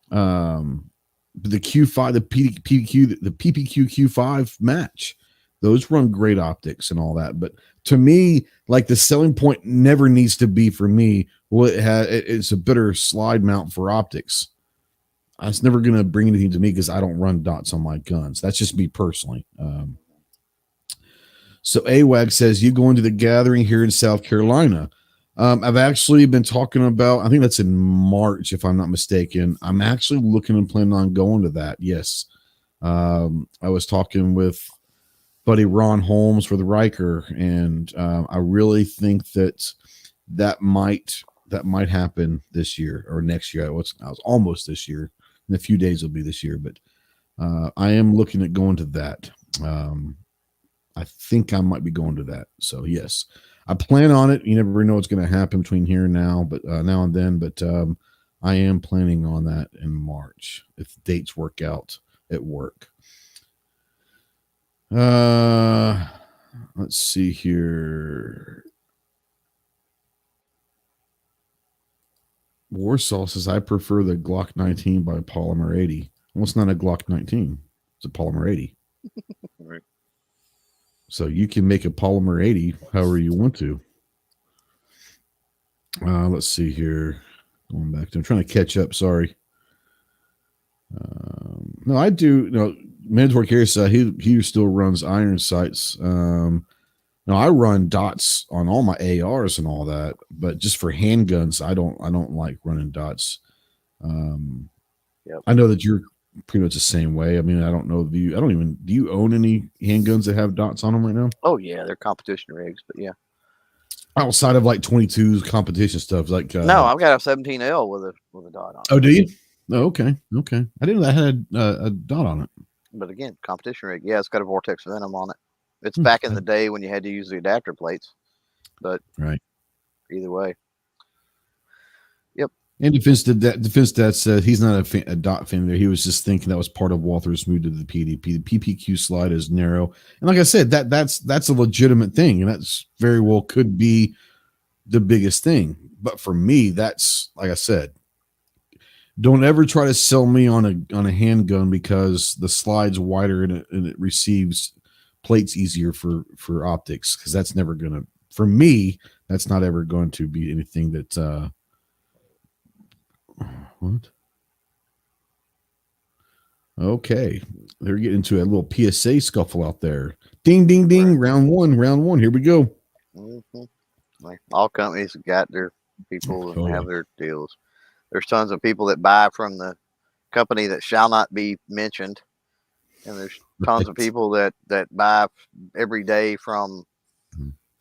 the Q5, the PPQ, the PPQ Q5 match. Those run great optics and all that. But to me, like the selling point never needs to be for me, well, it's a better slide mount for optics. It's never going to bring anything to me because I don't run dots on my guns. That's just me personally. So AWAG says, you going to the gathering here in South Carolina. I've actually been talking about, I think that's in March, if I'm not mistaken. I'm actually looking and planning on going to that. Yes. I was talking with buddy Ron Holmes for the Riker, and I really think that might happen this year or next year. I was almost this year. In a few days it'll be this year, but I am looking at going to that. I think I might be going to that. So yes, I plan on it. You never know what's going to happen between here and now, but now and then. But I am planning on that in March if the dates work out at work. Let's see here. Warsaw says I prefer the Glock 19 by Polymer 80. Well, it's not a Glock 19; it's a Polymer 80. Right. So you can make a Polymer 80 however you want to. Let's see here. Going back to, I'm trying to catch up. Sorry. No, I do. Mandatory Carry said he still runs iron sights. No, I run dots on all my ARs and all that, but just for handguns, I don't like running dots. I know that you're pretty much the same way. I mean, I don't know. Do you own any handguns that have dots on them right now? Oh yeah, they're competition rigs, but yeah. Outside of like 22s competition stuff, like no, I've got a 17L with a dot on it. Oh, do you? Oh, okay. I didn't know that had a dot on it. But again, competition rig. Yeah, it's got a Vortex Venom on it. It's back in the day when you had to use the adapter plates. But right. Either way. Yep. And Defense Dad said he's not a dot fan there. He was just thinking that was part of Walther's move to the PDP. The PPQ slide is narrow. And like I said, that's a legitimate thing. And that's very well could be the biggest thing. But for me, that's, like I said, don't ever try to sell me on a handgun because the slide's wider and it receives plates easier for optics, because that's never going to, for me, that's not ever going to be anything that what? Okay. They're getting into a little PSA scuffle out there. Ding, ding, ding. Right. Round one. Here we go. Mm-hmm. Like all companies got their people and have their deals. There's tons of people that buy from the company that shall not be mentioned, and there's tons of people that buy every day from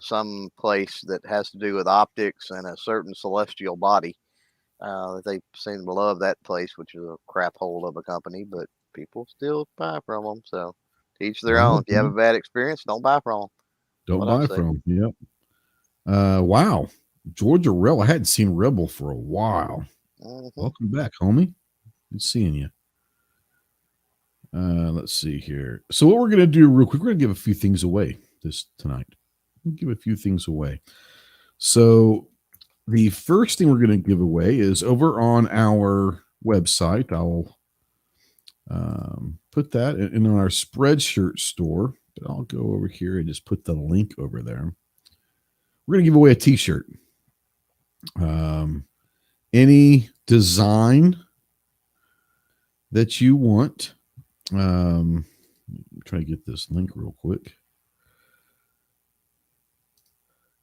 some place that has to do with optics and a certain celestial body. They seem to love that place, which is a crap hole of a company, but people still buy from them. So to each their own. If you have a bad experience, don't buy from them. Don't buy from them. Yep. Wow. Georgia Rebel. I hadn't seen Rebel for a while. Welcome back, homie. Good seeing you. Let's see here. So what we're going to do real quick, we're going to give a few things away tonight. We'll give a few things away. So the first thing we're going to give away is over on our website. I'll put that in our Spreadshirt store, but I'll go over here and just put the link over there. We're going to give away a t-shirt. Any design that you want. Try to get this link real quick.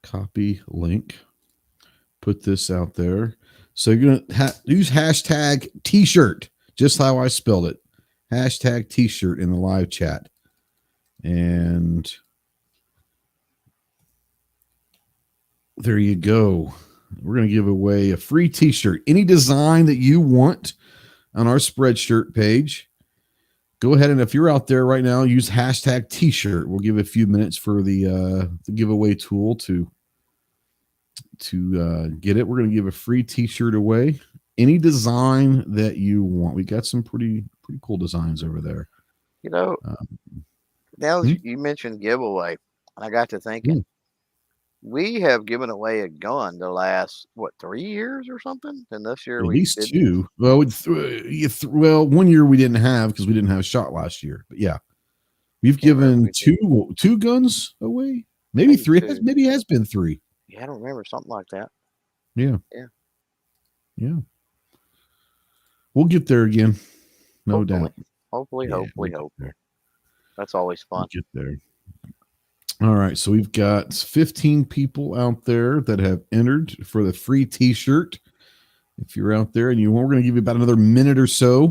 Copy link. Put this out there. So you're going to use hashtag t-shirt, just how I spelled it. Hashtag t-shirt in the live chat. And there you go. We're going to give away a free t-shirt. Any design that you want on our Spreadshirt page. Go ahead, and if you're out there right now, use hashtag t-shirt. We'll give a few minutes for the giveaway tool to get it. We're going to give a free t-shirt away. Any design that you want. We got some pretty cool designs over there. You know, now you mentioned giveaway, and I got to thinking, we have given away a gun the last, 3 years or something? And this year at least two. Well, 1 year we didn't have because we didn't have a shot last year. But yeah, we've given two guns away. Maybe three. Maybe it has been three. Yeah, I don't remember, something like that. Yeah. We'll get there again. No doubt. Hopefully. That's always fun. We'll get there. All right, so we've got 15 people out there that have entered for the free t-shirt. If you're out there and we're going to give you about another minute or so.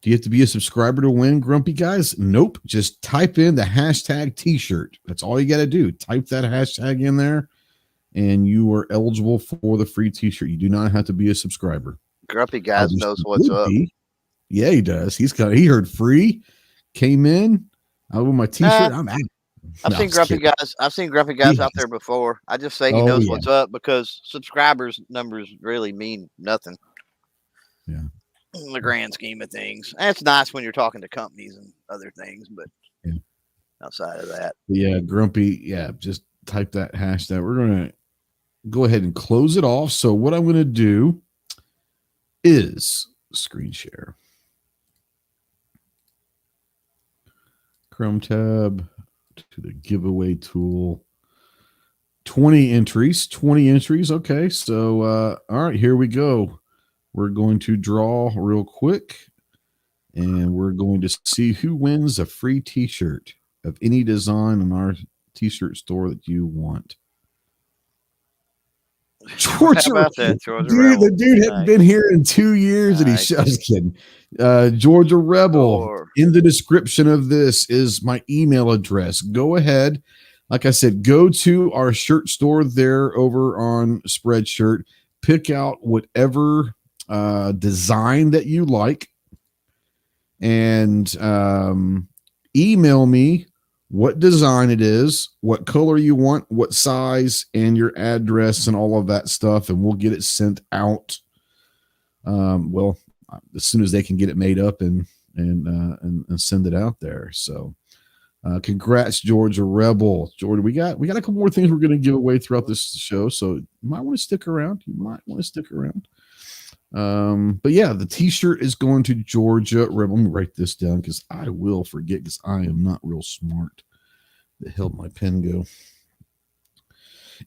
Do you have to be a subscriber to win, Grumpy guys? Nope. Just type in the hashtag t-shirt. That's all you got to do. Type that hashtag in there, and you are eligible for the free t-shirt. You do not have to be a subscriber. Grumpy guys knows what's up. Yeah, he does. He heard free, came in. I with my t-shirt. I'm out. I've seen grumpy guys out there before. I just say he knows what's up because subscribers numbers really mean nothing. Yeah. In the grand scheme of things. And it's nice when you're talking to companies and other things, but outside of that. Yeah, Grumpy. Yeah, just type that hashtag. We're going to go ahead and close it off. So what I'm going to do is screen share. Chrome tab to the giveaway tool. 20 entries. Okay, so all right, here we go. We're going to draw real quick, and we're going to see who wins a free t-shirt of any design in our t-shirt store that you want. Georgia, how about that, Georgia dude, Rebel? The dude hadn't been here in 2 years, and he's just kidding. Georgia Rebel. In the description of this is my email address. Go ahead, like I said, go to our shirt store there over on Spreadshirt. Pick out whatever design that you like, and email me what design it is, what color you want, what size, and your address and all of that stuff, and we'll get it sent out. As soon as they can get it made up and send it out there. So, congrats, Georgia Rebel. Georgia, we got a couple more things we're going to give away throughout this show, so you might want to stick around. But yeah, the t-shirt is going to Georgia Rebel. Let me write this down because I will forget because I am not real smart. The hell did my pen go?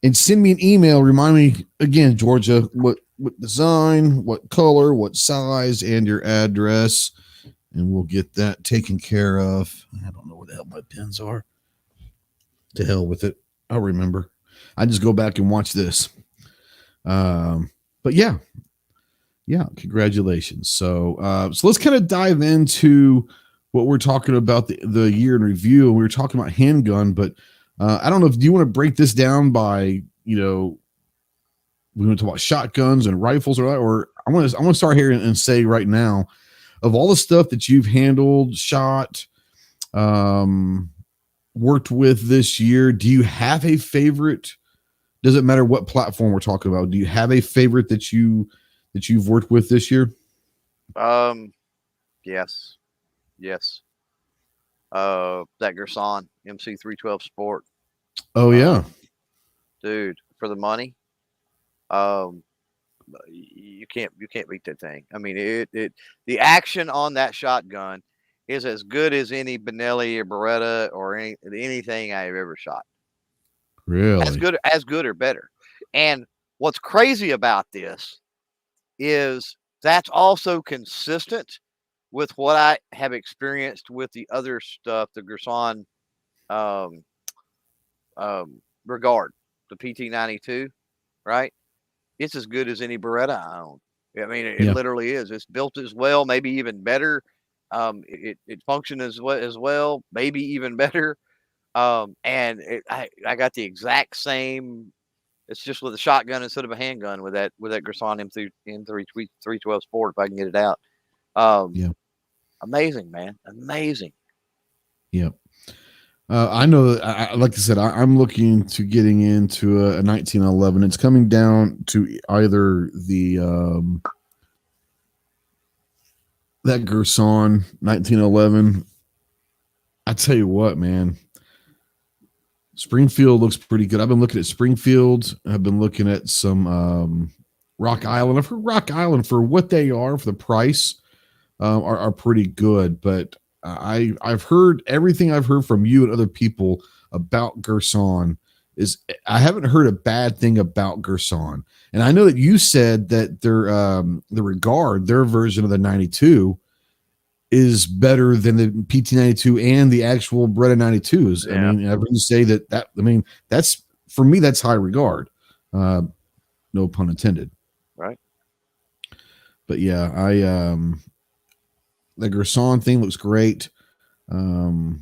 And send me an email. Remind me again, Georgia, what design, what color, what size, and your address, and we'll get that taken care of. I don't know where the hell my pens are. To hell with it. I'll remember. I just go back and watch this. But yeah, Yeah, congratulations. So let's kind of dive into what we're talking about the year in review. We were talking about handgun, but I don't know if do you want to break this down by, we want to talk about shotguns and rifles or I want to start here and say right now, of all the stuff that you've handled, shot, worked with this year, do you have a favorite? Doesn't matter what platform we're talking about. Do you have a favorite that you've worked with this year? Yes. That Gerson MC312 Sport. Oh yeah. Dude, for the money, you can't beat that thing. I mean, the action on that shotgun is as good as any Benelli or Beretta or anything I've ever shot. Really? As good or better. And what's crazy about this is that's also consistent with what I have experienced with the other stuff, the Gerson Regard, the PT92, right? It's as good as any Beretta I own. I mean, it literally is. It's built as well, maybe even better. It functions as well, maybe even better. And I got the exact same. It's just with a shotgun instead of a handgun with that Gerson M312 Sport. If I can get it out. Amazing, man. Amazing. Yep. I know, like I said, I'm looking to getting into a 1911. It's coming down to either the that Gerson 1911. I tell you what, man, Springfield looks pretty good. I've been looking at Springfield. I've been looking at some Rock Island. I've heard Rock Island, for what they are, for the price, are pretty good, but I've heard everything I've heard from you and other people about Gerson is I haven't heard a bad thing about Gerson. And I know that you said that their version of the 92 is better than the PT92 and the actual Beretta 92s. Yeah. I mean, I've heard you say that's, for me, that's high regard. No pun intended. Right. But yeah, the Gerson thing looks great. You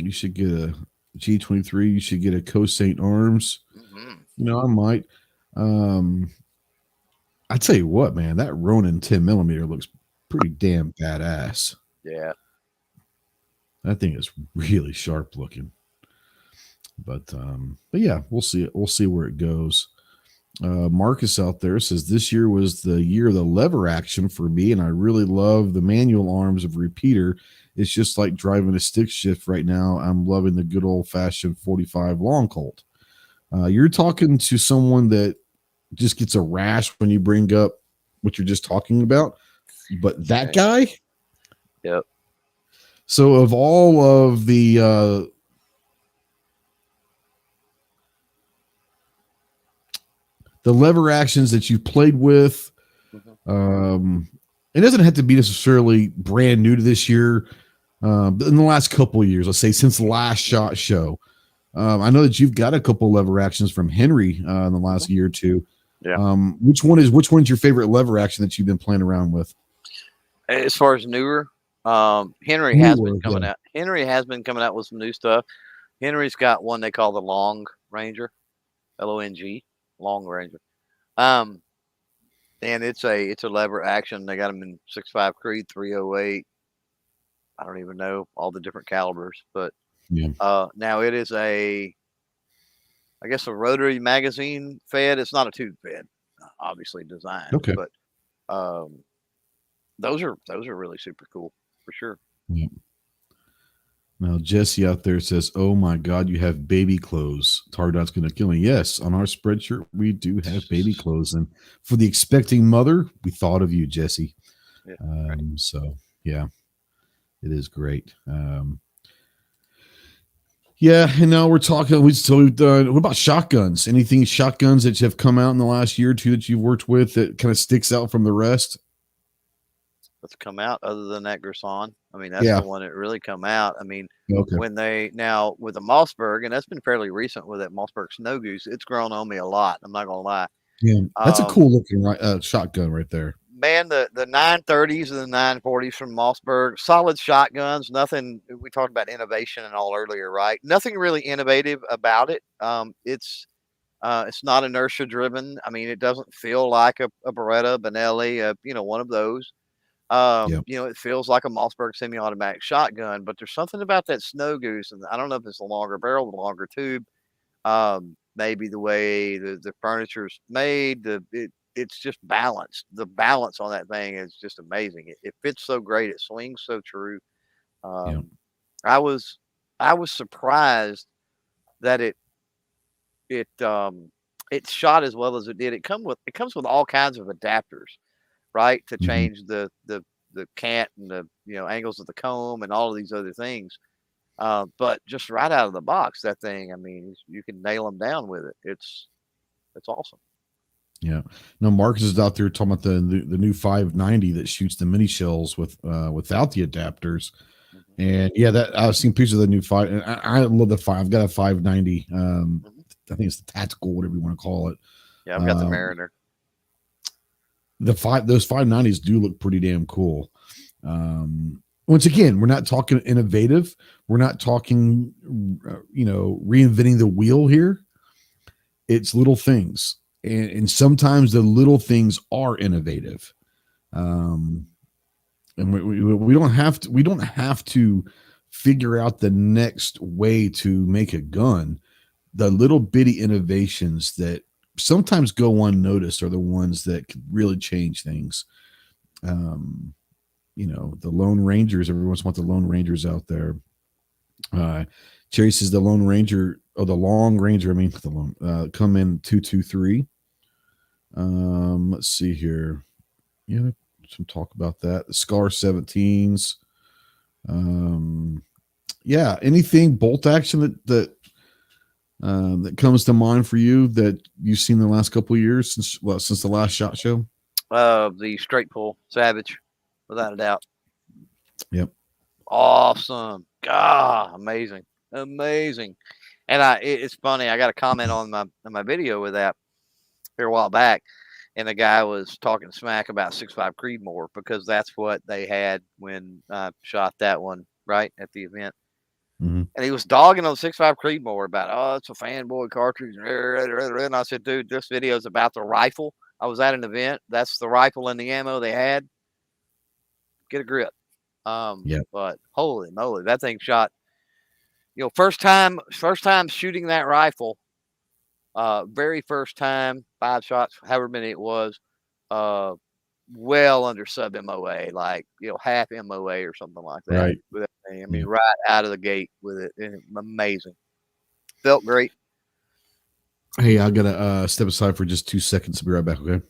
should get a G23. You should get a Cossaint Arms. Mm-hmm. I might. I tell you what, man, that Ronin 10mm looks pretty damn badass. Yeah. That thing is really sharp looking. But yeah, we'll see it. We'll see where it goes. Marcus out there says this year was the year of the lever action for me, and I really love the manual arms of repeater. It's just like driving a stick shift right now. I'm loving the good old fashioned 45 long Colt. You're talking to someone that just gets a rash when you bring up what you're just talking about, but that guy. Yep. So of all of the lever actions that you've played with, it doesn't have to be necessarily brand new to this year, but in the last couple of years, let's say since the last SHOT Show, I know that you've got a couple lever actions from Henry in the last year or two. Yeah. Which one's your favorite lever action that you've been playing around with? As far as newer, Henry has been coming out. Henry has been coming out with some new stuff. Henry's got one they call the Long Ranger, LONG. Long Ranger. And it's a lever action. They got them in 6.5 Creed, 308. I don't even know all the different calibers, but now it is I guess a rotary magazine fed. It's not a tube fed, obviously designed. Okay. But those are really super cool for sure. Yeah. Now, Jesse out there says, oh, my God, you have baby clothes. Tardot's going to kill me. Yes, on our spreadshirt, we do have baby clothes. And for the expecting mother, we thought of you, Jesse. Yeah, right. So, yeah, it is great. Yeah, and now we're talking. We've done. What about shotguns? Anything shotguns that have come out in the last year or two that you've worked with that kind of sticks out from the rest? That's come out other than that Gerson. I mean, that's the one that really come out. I mean, when they now with the Mossberg, and that's been fairly recent with that Mossberg Snow Goose, it's grown on me a lot. I'm not gonna lie. Yeah, that's a cool looking shotgun right there. Man, the 930s and the 940s from Mossberg, solid shotguns. Nothing. We talked about innovation and all earlier, right? Nothing really innovative about it. It's not inertia driven. I mean, it doesn't feel like a Beretta, Benelli, one of those. Yep. It feels like a Mossberg semi-automatic shotgun, but there's something about that Snow Goose, and I don't know if it's the longer barrel, the longer tube, maybe the way the furniture's made, it's just balanced. The balance on that thing is just amazing. It fits so great. It swings so true. Yep. I was surprised that it shot as well as it did. It comes with all kinds of adapters, right, to change the cant and the angles of the comb and all of these other things. But just right out of the box, that thing, I mean, you can nail them down with it. It's awesome. Yeah. Now Marcus is out there talking about the new 590 that shoots the mini shells without the adapters. And yeah, that I've seen pictures of the new 5, and I love the 5. I've got a 590. I think it's the tactical, whatever you want to call it. Yeah, I've got the Mariner. Those 590s do look pretty damn cool. Once again, we're not talking innovative. We're not talking, reinventing the wheel here. It's little things. And sometimes the little things are innovative. And we don't have to figure out the next way to make a gun. The little bitty innovations that sometimes go unnoticed are the ones that could really change things. The Lone Rangers, everyone's want the Lone Rangers out there. Cherry says the Lone Ranger, the Long Ranger, come in 223. Let's see here. Yeah, some talk about that. The Scar 17s. Anything bolt action that comes to mind for you that you've seen in the last couple of years since the last SHOT Show? The straight pull Savage, without a doubt. Yep. Awesome. God, amazing. And it's funny. I got a comment on my video with that here a while back, and the guy was talking smack about 6.5 Creedmoor because that's what they had when I shot that one right at the event. Mm-hmm. And he was dogging on 6.5 Creedmoor about, it's a fanboy cartridge. And I said, dude, this video is about the rifle. I was at an event. That's the rifle and the ammo they had. Get a grip. But holy moly, that thing shot. First time shooting that rifle. Very first time, 5 shots, however many it was. Well under sub MOA, like half MOA or something like that. Right. With that thing. I mean, right out of the gate with it. And amazing. Felt great. Hey, I gotta step aside for just 2 seconds. I'll be right back. Okay.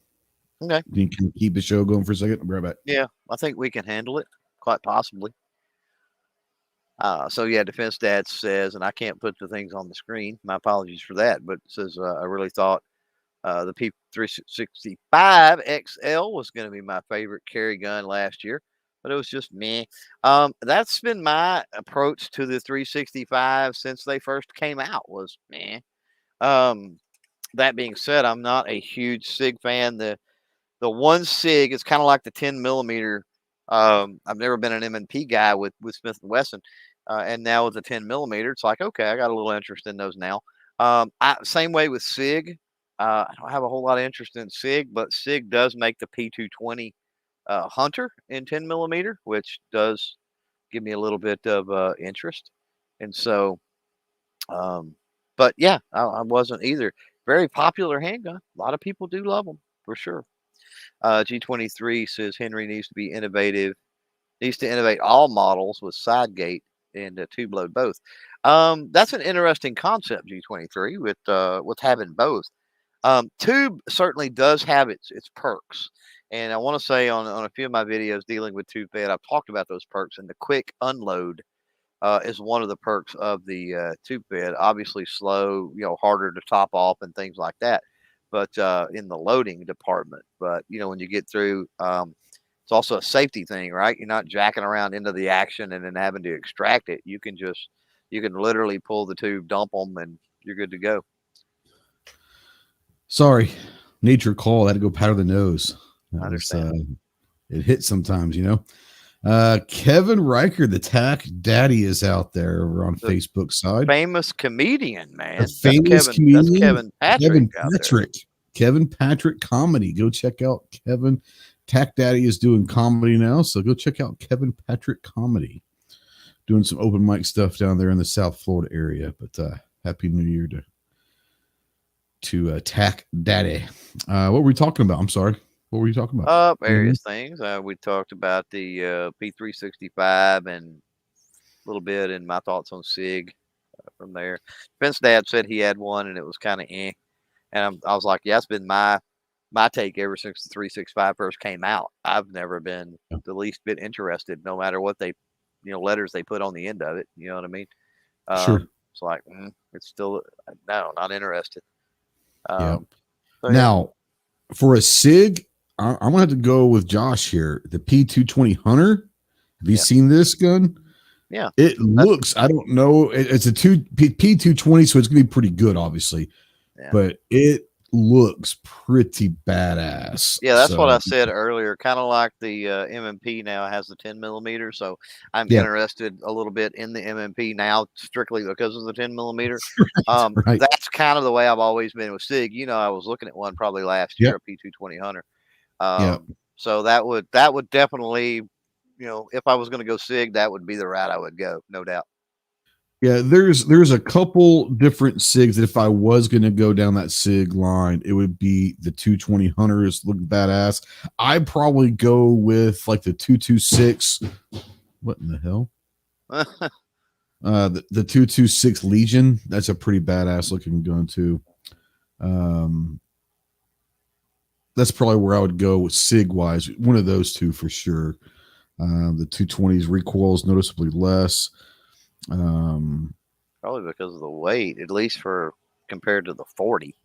Okay. You can keep the show going for a second. I'll be right back. Yeah, I think we can handle it, quite possibly. Defense Dad says, and I can't put the things on the screen. My apologies for that, but it says I really thought the P365 XL was going to be my favorite carry gun last year, but it was just meh. That's been my approach to the 365 since they first came out, was meh. That being said, I'm not a huge SIG fan. The one SIG is kind of like the 10 millimeter. I've never been an M&P guy with Smith & Wesson. And now with the 10 millimeter, it's like, okay, I got a little interest in those now. Same way with SIG. I don't have a whole lot of interest in SIG, but SIG does make the P220 Hunter in 10 millimeter, which does give me a little bit of interest. And so, but yeah, I wasn't either. Very popular handgun. A lot of people do love them for sure. G23 says Henry needs to be innovative. Needs to innovate all models with side gate and tube load both. That's an interesting concept, G23, with having both. Tube certainly does have its perks, and I want to say on a few of my videos dealing with tube fed, I've talked about those perks, and the quick unload is one of the perks of the tube fed. Obviously, slow, harder to top off and things like that. But in the loading department, but when you get through. It's also a safety thing, right? You're not jacking around into the action and then having to extract it. You can literally pull the tube, dump them, and you're good to go. Sorry, nature called. I had to go powder the nose. I understand. It hits sometimes, Kevin Riker, the Tack Daddy, is out there over on The Facebook side. famous comedian, man. A famous comedian, That's Kevin Patrick out there. Kevin Patrick Comedy. Go check out Kevin. Tack Daddy is doing comedy now, so go check out Kevin Patrick Comedy. Doing some open mic stuff down there in the South Florida area. But Happy New Year to Tack Daddy. What were we talking about? I'm sorry. What were you talking about? Various things. We talked about the P365 and a little bit in my thoughts on SIG from there. Vince Dad said he had one and it was kind of and I was like, yeah, it's been my take ever since the 365 first came out. I've never been the least bit interested, no matter what they, letters they put on the end of it. You know what I mean? Sure. It's like, it's still, no, not interested. So now, for a SIG, I'm going to have to go with Josh here. The P220 Hunter. Have you seen this gun? Yeah. It looks, I don't know. It's a P220, so it's going to be pretty good, obviously. Yeah. But it looks pretty badass. Yeah, that's what I said earlier. Kind of like the MMP now has the 10 millimeter. So I'm interested a little bit in the MMP now, strictly because of the 10 millimeter. Right. That's kind of the way I've always been with SIG. I was looking at one probably last year, a P220 Hunter. So that would definitely, if I was going to go SIG, that would be the route I would go, no doubt. Yeah, there's a couple different SIGs that if I was going to go down that SIG line, it would be the 220 Hunters. Look badass. I'd probably go with like the 226. What in the hell? The 226 Legion. That's a pretty badass looking gun too. That's probably where I would go with SIG wise. One of those two for sure. The 220s recoils noticeably less. Probably because of the weight, at least for compared to the 40.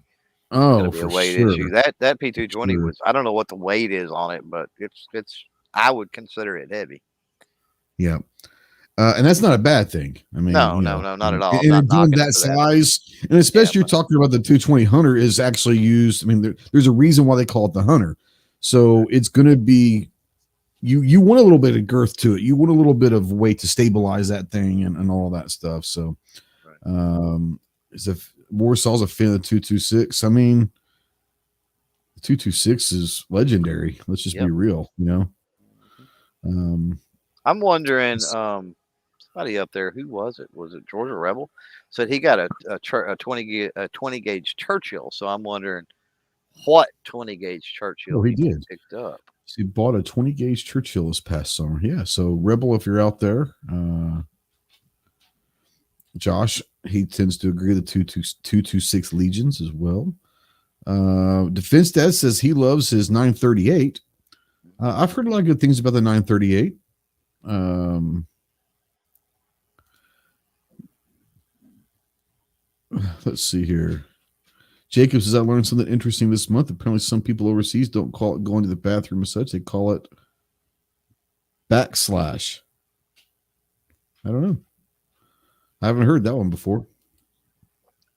Oh, for a weight issue. That P220 was, I don't know what the weight is on it, but it's I would consider it heavy. Yeah. And that's not a bad thing. I mean, no, not at all. And doing that size, and especially you're talking about the 220 Hunter is actually used. I mean, there's a reason why they call it the Hunter. So it's going to be, you want a little bit of girth to it. You want a little bit of weight to stabilize that thing and all that stuff. So, as if Warsaw's a fan of the 226, I mean, the 226 is legendary. Let's just be real, I'm wondering, somebody up there, who was it? Was it Georgia Rebel? Said he got a 20 gauge Churchill. So I'm wondering what 20 gauge Churchill he did picked up. So he bought a 20 gauge Churchill this past summer. Yeah. So Rebel, if you're out there, Josh, he tends to agree the 226 Legions as well. Defense Dad says he loves his 938. I've heard a lot of good things about the 938. Let's see here. Jacob says I learned something interesting this month. Apparently some people overseas don't call it going to the bathroom as such. They call it backslash. I don't know. I haven't heard that one before.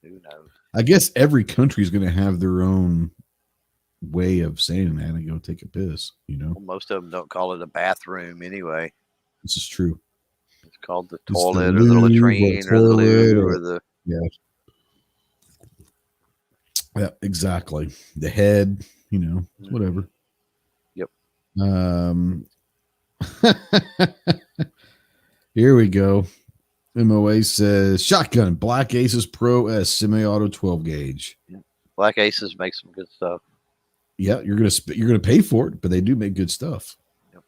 Who knows? I guess every country is going to have their own way of saying that and go take a piss, Well, most of them don't call it a bathroom anyway. This is true. It's called the toilet or the latrine or the loo or the... Yeah, exactly. The head, whatever. Yep. Here we go. MOA says shotgun Black Aces Pro S semi-auto 12 gauge. Yeah. Black Aces make some good stuff. Yeah, you're gonna pay for it, but they do make good stuff. Yep.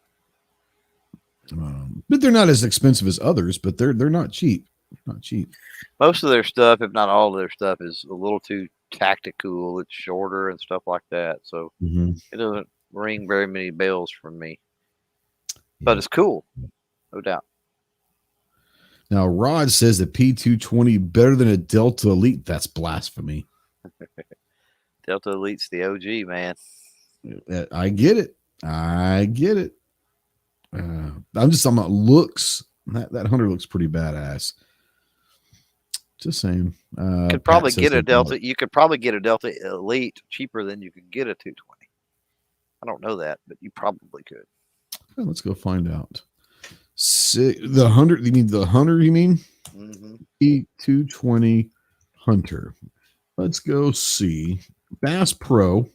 But they're not as expensive as others, but they're not cheap. Not cheap. Most of their stuff, if not all of their stuff, is a little too tactical. It's shorter and stuff like that, so it doesn't ring very many bells from me. But it's cool, no doubt. Now Rod says the P220 better than a Delta Elite. That's blasphemy. Delta Elite's the OG, man. I get it. I'm talking about looks. That Hunter looks pretty badass. Just saying. You could probably get a Delta. You could probably get a Delta Elite cheaper than you could get a 220. I don't know that, but you probably could. Okay, let's go find out. The hunter? You mean the hunter? You mean P220 Hunter? Let's go see Bass Pro.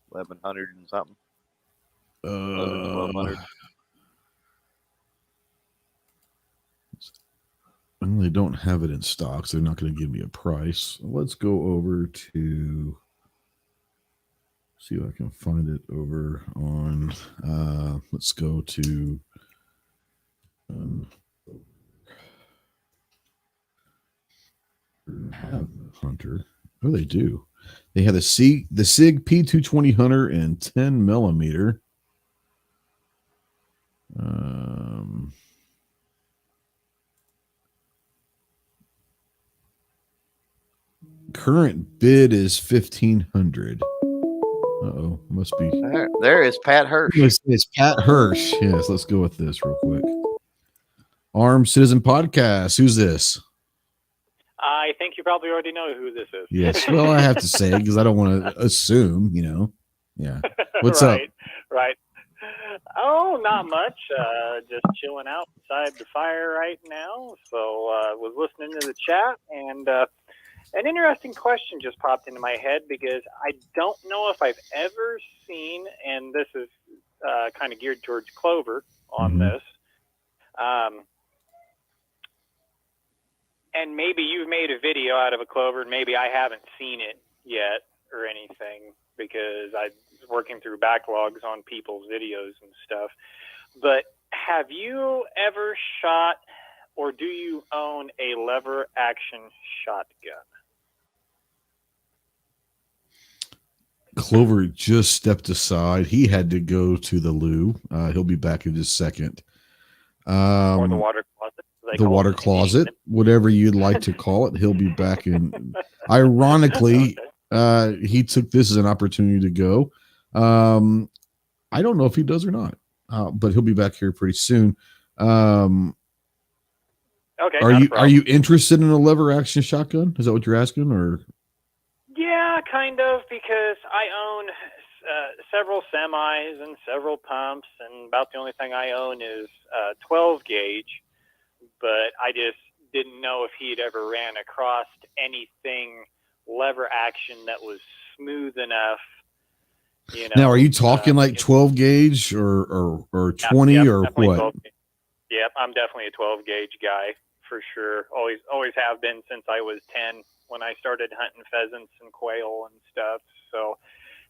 1,100 and something. 1,200. Well, they don't have it in stock, so they're not going to give me a price. Let's go over to see if I can find it over on. Let's go to. Have Hunter. Oh, they do. They have the SIG P220 Hunter in 10 millimeter. Current bid is $1,500. Uh-oh, must be. There is Pat Hirsch. It's Pat Hirsch. Yes, let's go with this real quick. Armed Citizen Podcast. Who's this? I think you probably already know who this is. Yes. Well, I have to say because I don't want to assume, Yeah. What's up? Right. Oh, not much. Just chilling outside the fire right now. So was listening to the chat, and an interesting question just popped into my head because I don't know if I've ever seen, and this is kind of geared towards Clover on this. And maybe you've made a video out of a Clover, and maybe I haven't seen it yet or anything because I was working through backlogs on people's videos and stuff. But have you ever shot, or do you own a lever action shotgun? Clover just stepped aside. He had to go to the loo. He'll be back in just a second. Or the water closet. The water closet, whatever you'd like to call it. He'll be back in. Ironically, he took this as an opportunity to go. I don't know if he does or not, but he'll be back here pretty soon. Okay. Are you interested in a lever action shotgun? Is that what you're asking, or? Yeah, kind of, because I own several semis and several pumps, and about the only thing I own is 12 gauge. But I just didn't know if he'd ever ran across anything lever action that was smooth enough. Now, are you talking like 12 gauge or 20 or what? Yep, I'm definitely a 12 gauge guy for sure. Always have been since I was 10 when I started hunting pheasants and quail and stuff. So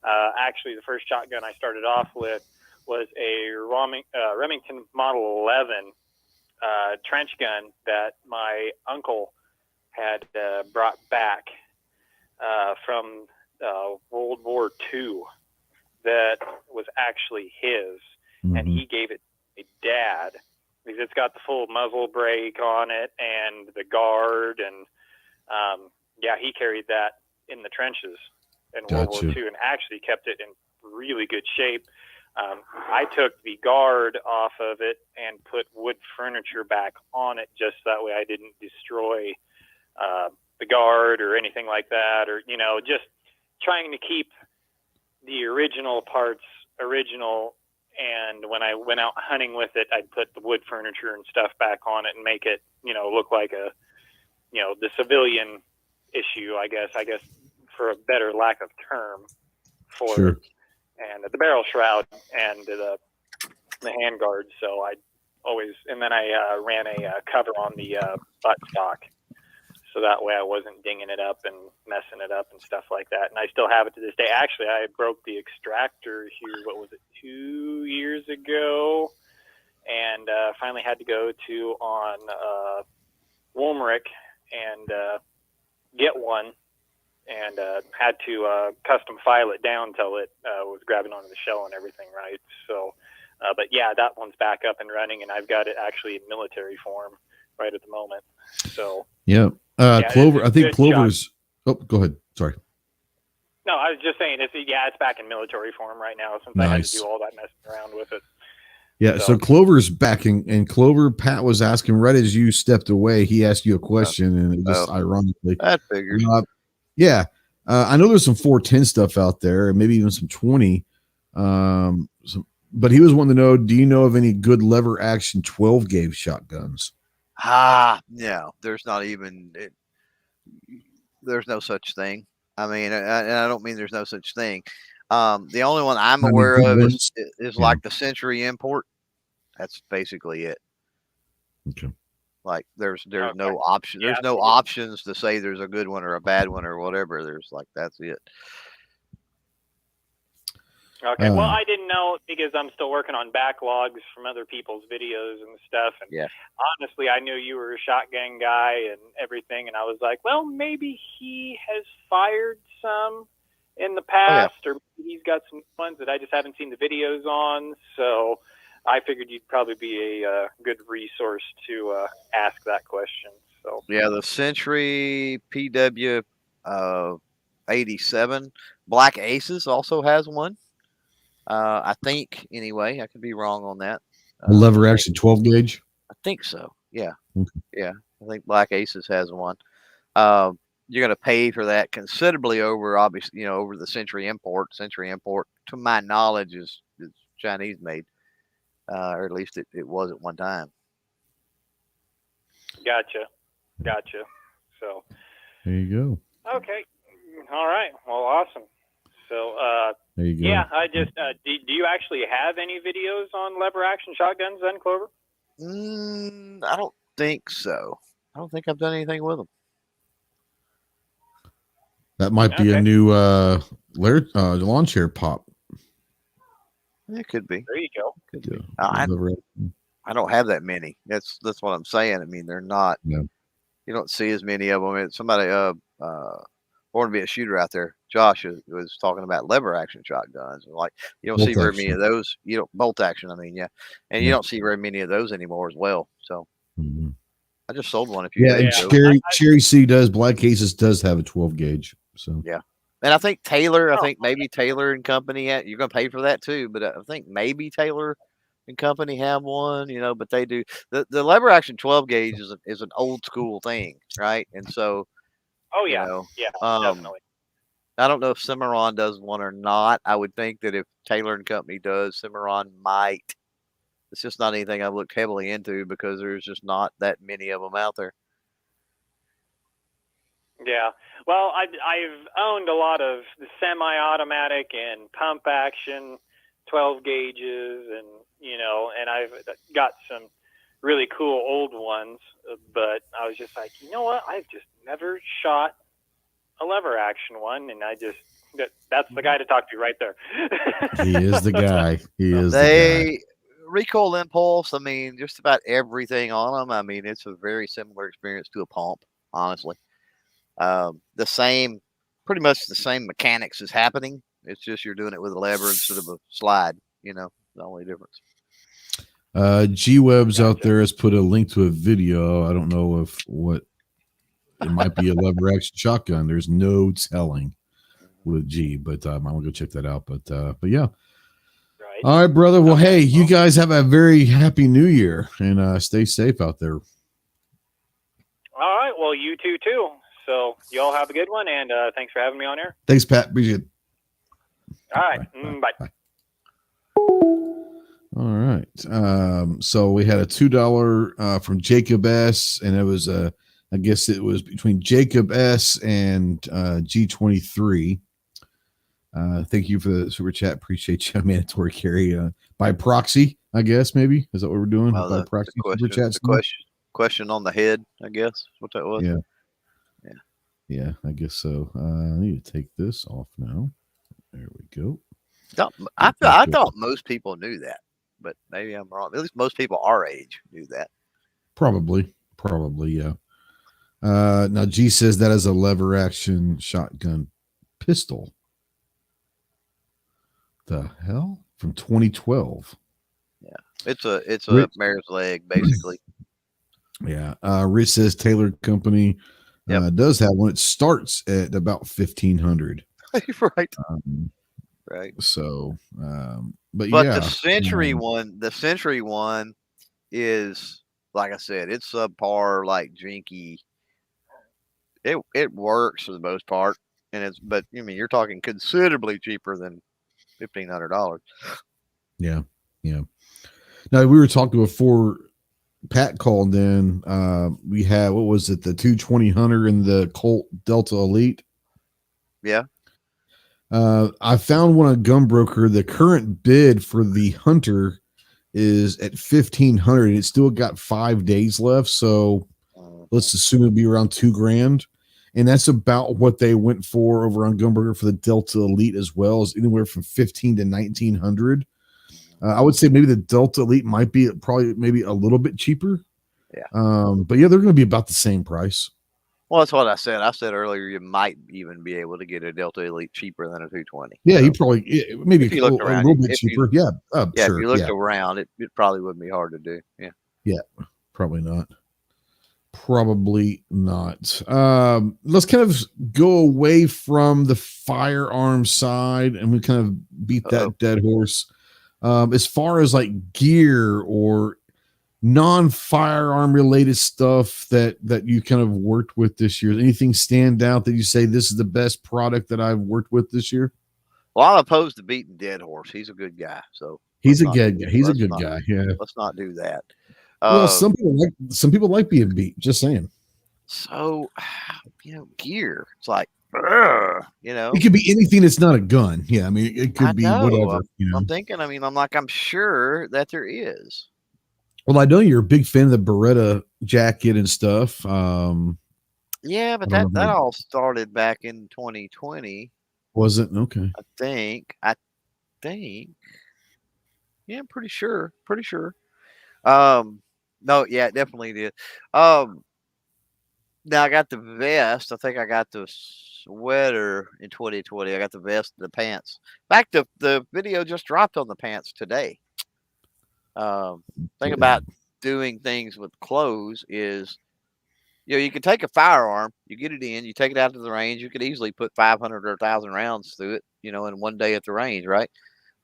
actually, the first shotgun I started off with was a Remington Model 11 trench gun that my uncle had brought back from World War II that was actually his, and he gave it to my dad because it's got the full muzzle brake on it and the guard, and he carried that in the trenches in World War II and actually kept it in really good shape. I took the guard off of it and put wood furniture back on it just that way I didn't destroy the guard or anything like that, or, just trying to keep the original parts original. And when I went out hunting with it, I'd put the wood furniture and stuff back on it and make it, look like the civilian issue, I guess for a better lack of term for it. And the barrel shroud and the hand guard. So I always, and then I ran a cover on the butt stock. So that way I wasn't dinging it up and messing it up and stuff like that. And I still have it to this day. Actually, I broke the extractor here, 2 years ago? And finally had to go on Woolmerick and get one. And had to custom file it down until it was grabbing onto the shell and everything, right? So, but yeah, that one's back up and running, and I've got it actually in military form right at the moment. So, Clover. I think Clover's. Oh, go ahead. Sorry. No, I was just saying it's back in military form right now since I had to do all that messing around with it. Yeah, so Clover's back, and Clover, Pat was asking right as you stepped away. He asked you a question, and it just ironically, I figured. I know there's some 410 stuff out there, and maybe even some 20. But he was wanting to know: do you know of any good lever action 12 gauge shotguns? No, there's not even. There's no such thing. I mean, I don't mean there's no such thing. The only one I'm aware of is like the Century Import. That's basically it. Okay. Like there's no option. There's no options to say there's a good one or a bad one or whatever. There's like that's it. Okay. Well, I didn't know because I'm still working on backlogs from other people's videos and stuff. And honestly, I knew you were a shotgun guy and everything, and I was like, well, maybe he has fired some in the past, or maybe he's got some ones that I just haven't seen the videos on. So I figured you'd probably be a good resource to ask that question. So yeah, the Century PW 87 Black Aces also has one. I think anyway. I could be wrong on that. A lever action 12 gauge. I think so. Yeah, okay. Yeah. I think Black Aces has one. You're going to pay for that considerably over, obviously, over the Century Import. Century Import, to my knowledge, is Chinese made, or at least it was at one time. Gotcha. So there you go. Okay. All right. Well, awesome. So there you go. Yeah, I just do you actually have any videos on lever action shotguns then, Clover? I don't think so. I don't think I've done anything with them. That might be a new lawn chair pop. It could be. There you go. Could be. I don't have that many. That's what I'm saying. I mean, they're not. No. You don't see as many of them. Somebody born to be a shooter out there. Josh was talking about lever action shotguns, and like you don't see very many of those. You don't bolt action. I mean, and you don't see very many of those anymore as well. So I just sold one. If you Cherry C does. Black Aces does have a 12 gauge. So yeah, and I think Taylor. I think maybe Taylor and Company. You're going to pay for that too, but I think maybe Taylor and Company have one. But they do the lever action 12 gauge is an old school thing, right? And so. Definitely. I don't know if Cimarron does one or not. I would think that if Taylor and Company does, Cimarron might. It's just not anything I've looked heavily into because there's just not that many of them out there. Yeah. Well, I've owned a lot of the semi-automatic and pump action 12 gauges, and and I've got some really cool old ones, but I was just like, you know what? I've just never shot a lever action one, and that's the guy to talk to right there. He is the guy. Recoil Impulse, I mean, just about everything on them. I mean, it's a very similar experience to a pump, honestly. Pretty much the same mechanics is happening. It's just you're doing it with a lever instead of a slide, the only difference. G-Webs out there has put a link to a video. I don't know it might be a lever action shotgun. There's no telling with G, but I'm gonna go check that out. But yeah. Right. All right, brother. Well, hey, you guys have a very happy New Year and stay safe out there. All right. Well, you too. So y'all have a good one, and thanks for having me on here. Thanks, Pat. Appreciate it. All right. Bye. All right. So we had a $2 from Jacob S, and it was I guess it was between Jacob S and G23. Thank you for the super chat. Appreciate you. Mandatory carry by proxy, I guess. Maybe is that what we're doing? By proxy super chats. Question on the head, I guess. What that was? Yeah. I guess so. I need to take this off now. There we go. I thought most people knew that, but maybe I'm wrong. At least most people our age knew that. Probably, yeah. Now G says that is a lever action shotgun pistol. The hell? From 2012. Yeah. It's a mare's leg, basically. Yeah. Rich says Taylor Company does have one. It starts at about 1,500. Right. Right. So, but the Century one is, like I said, it's subpar, like jinky. It works for the most part. but I mean, you're talking considerably cheaper than $1,500. Yeah. Now we were talking before Pat called in. We had, what was it, the 220 Hunter and the Colt Delta Elite. Yeah. I found one on Gunbroker. The current bid for the Hunter is at 1,500. It's still got 5 days left, so let's assume it'd be around $2,000, and that's about what they went for over on Gunbroker for the Delta Elite as well, is anywhere from 1,500 to 1,900. I would say maybe the Delta Elite might be probably maybe a little bit cheaper. Yeah. But yeah, they're going to be about the same price. Well, that's what I said. I said earlier you might even be able to get a Delta Elite cheaper than a 220. Yeah, so, you probably maybe if you looked a around, little bit cheaper. Sure. If you looked around, it probably wouldn't be hard to do. Yeah, probably not. Let's kind of go away from the firearm side, and we kind of beat that dead horse. As far as like gear or non-firearm related stuff that you kind of worked with this year, anything stand out that you say this is the best product that I've worked with this year? Well, I'm opposed to beating dead horse. He's a good guy, so he's a good guy. Yeah, let's not do that. Well, some people like being beat. Just saying. So, gear. It's like, it could be anything that's not a gun. Yeah, I mean, it could be whatever. I'm thinking. I'm sure that there is. Well, I know you're a big fan of the Beretta jacket and stuff. Yeah, but that all started back in 2020. Was it? Okay. I think. Yeah, I'm pretty sure. No, yeah, it definitely did. Now I got the vest. I think I got the sweater in 2020. I got the vest, the pants. In fact, the video just dropped on the pants today. Thing about doing things with clothes is, you can take a firearm, you get it in, you take it out to the range. You could easily put 500 or 1,000 rounds through it, in one day at the range, right?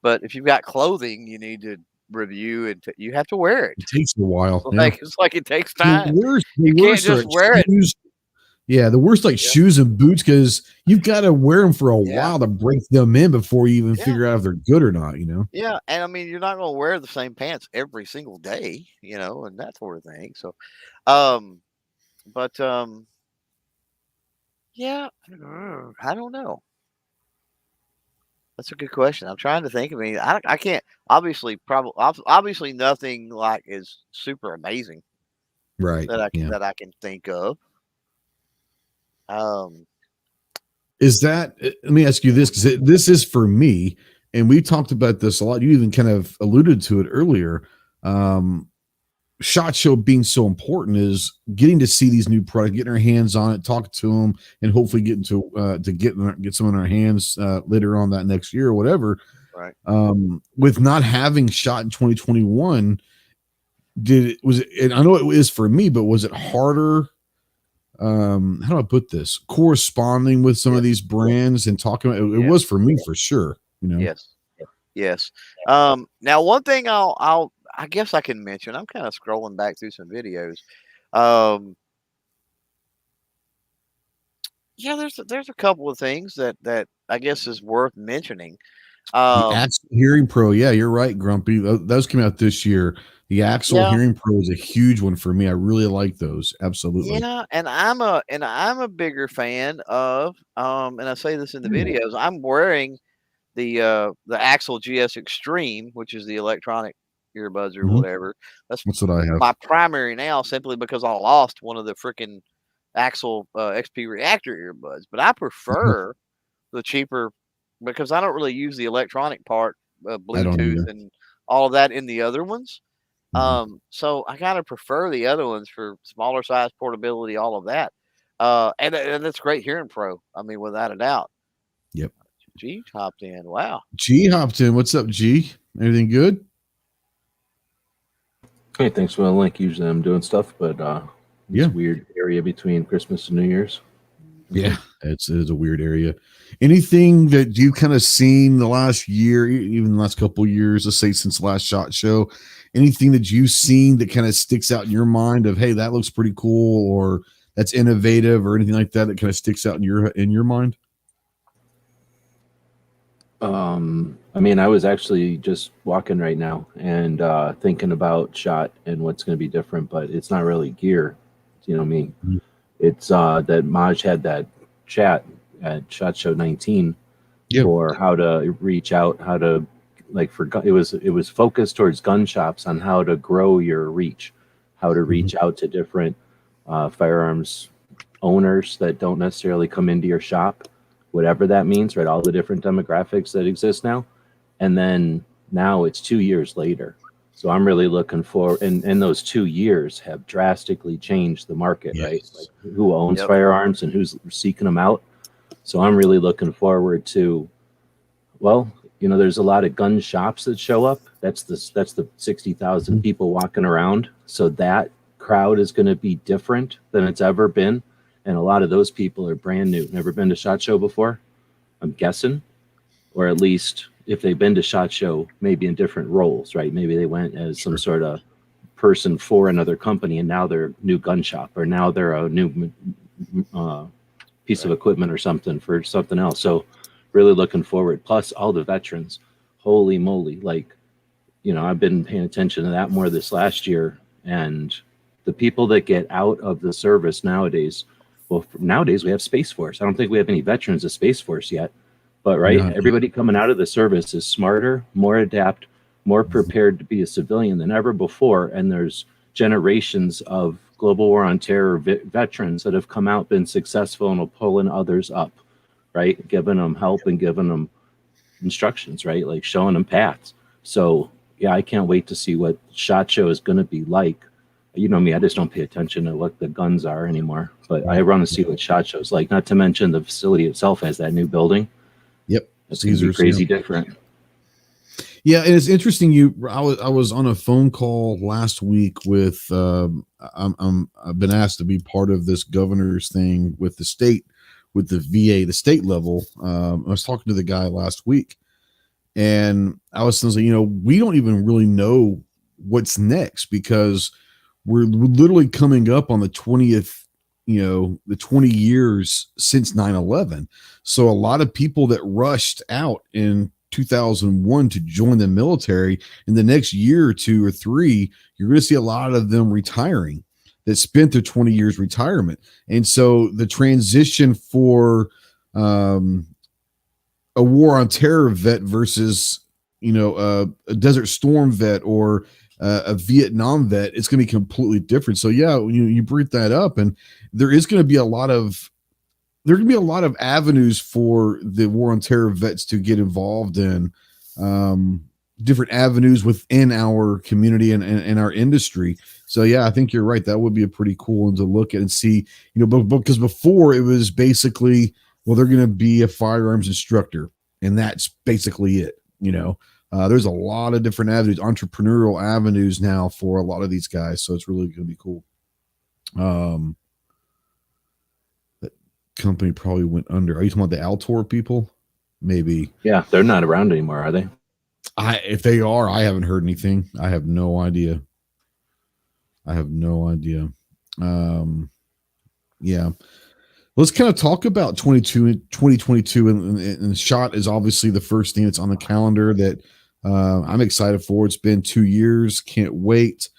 But if you've got clothing, you need to review and you have to wear it. It takes a while. It's like it takes time. You can't just wear it. Yeah, the worst shoes and boots, because you've got to wear them for a while to break them in before you even figure out if they're good or not, Yeah, and I mean, you're not going to wear the same pants every single day, and that sort of thing. So, yeah, I don't know. That's a good question. I'm trying to think. I mean, I can't obviously nothing like is super amazing, right? That I can think of. Is that? Let me ask you this, because this is for me, and we talked about this a lot. You even kind of alluded to it earlier. SHOT Show being so important is getting to see these new products, getting our hands on it, talk to them, and hopefully getting to get some in our hands later on that next year or whatever. Right. With not having SHOT in 2021, and I know it is for me, but was it harder? How do I put this? Corresponding with some of these brands and talking about it was for me for sure. Yes. Now one thing I guess I can mention. I'm kind of scrolling back through some videos. There's a couple of things that I guess is worth mentioning. The Axle Hearing Pro, yeah, you're right, Grumpy. Those came out this year. The Axle Hearing Pro is a huge one for me. I really like those. Absolutely. Yeah, and I'm a bigger fan of and I say this in the videos. I'm wearing the Axle GS Extreme, which is the electronic earbuds or whatever. That's what I have. My primary now, simply because I lost one of the freaking Axle XP Reactor earbuds. But I prefer the cheaper, because I don't really use the electronic part, Bluetooth and all of that in the other ones. So I kind of prefer the other ones for smaller size, portability, all of that. And it's great hearing pro. I mean, without a doubt. Yep. G hopped in. Wow. G hopped in. What's up, G? Anything good? Hey, thanks for the link. Usually I'm doing stuff, but this weird area between Christmas and New Year's. Yeah, it's a weird area. Anything that you kind of seen the last year, even the last couple of years, let's say since the last SHOT Show, anything that you've seen that kind of sticks out in your mind of, hey, that looks pretty cool, or that's innovative, or anything like that kind of sticks out in your mind? I mean, I was actually just walking right now and thinking about SHOT and what's going to be different, but it's not really gear. You know what I mean? Mhm. It's that Maj had that chat at SHOT Show 19 Yeah. for how to reach out, how to it was focused towards gun shops on how to grow your reach, how to reach out to different firearms owners that don't necessarily come into your shop, whatever that means, right? All the different demographics that exist now. And then now it's 2 years later. So I'm really looking for, and those 2 years have drastically changed the market, right? Yes. Like who owns Yep. firearms and who's seeking them out. So I'm really looking forward to, well, there's a lot of gun shops that show up. That's the 60,000 people walking around. So that crowd is going to be different than it's ever been. And a lot of those people are brand new, never been to SHOT Show before, I'm guessing, or at least if they've been to SHOT Show, maybe in different roles, right? Maybe they went as some sort of person for another company, and now they're new gun shop, or now they're a new piece of equipment or something for something else. So really looking forward. Plus all the veterans, holy moly! I've been paying attention to that more this last year, and the people that get out of the service nowadays. Well, nowadays we have Space Force. I don't think we have any veterans of Space Force yet. But everybody coming out of the service is smarter, more adept, more prepared to be a civilian than ever before. And there's generations of global war on terror veterans that have come out, been successful, and are pulling others up, right? Giving them help and giving them instructions, right? Like showing them paths. So yeah, I can't wait to see what SHOT Show is going to be like. You know me, I just don't pay attention to what the guns are anymore. But I want to see what SHOT Show is like. Not to mention the facility itself has that new building. Yep. It's going to be crazy different. Yeah, and it's interesting. I was on a phone call last week with I've been asked to be part of this governor's thing with the state, with the VA, the state level. I was talking to the guy last week, and I was saying, we don't even really know what's next because we're literally coming up on the 20th, the 20 years since 9/11. So a lot of people that rushed out in 2001 to join the military, in the next year or two or three, you're going to see a lot of them retiring that spent their 20 years retirement. And so the transition for a war on terror vet versus, a Desert Storm vet or a Vietnam vet, it's going to be completely different. So yeah, you bring that up, and there is going to be a lot of avenues for the war on terror vets to get involved in, different avenues within our community and our industry. So yeah, I think you're right. That would be a pretty cool one to look at and see, because before it was basically, well, they're going to be a firearms instructor and that's basically it. There's a lot of different avenues, entrepreneurial avenues now for a lot of these guys. So it's really going to be cool. That company probably went under. Are you talking about the Altor people? Maybe. Yeah, they're not around anymore, are they? If they are, I haven't heard anything. I have no idea. Yeah. Let's kind of talk about 2022 and SHOT is obviously the first thing that's on the calendar that I'm excited for. It's been 2 years. Can't wait.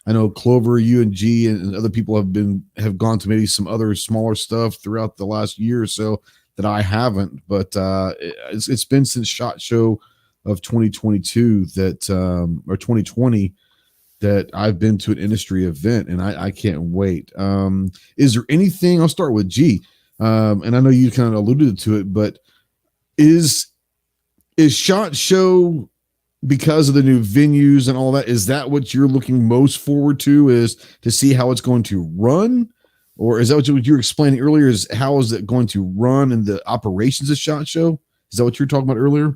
I know Clover, you and G and other people have gone to maybe some other smaller stuff throughout the last year or so that I haven't, but it's been since SHOT Show of 2022 that or 2020 that I've been to an industry event, and I can't wait. Is there anything? I'll start with G, and I know you kind of alluded to it, but is SHOT Show, because of the new venues and all that, is that what you're looking most forward to, is to see how it's going to run? Or is that what you were explaining earlier, is how is it going to run in the operations of SHOT Show? Is that what you were talking about earlier?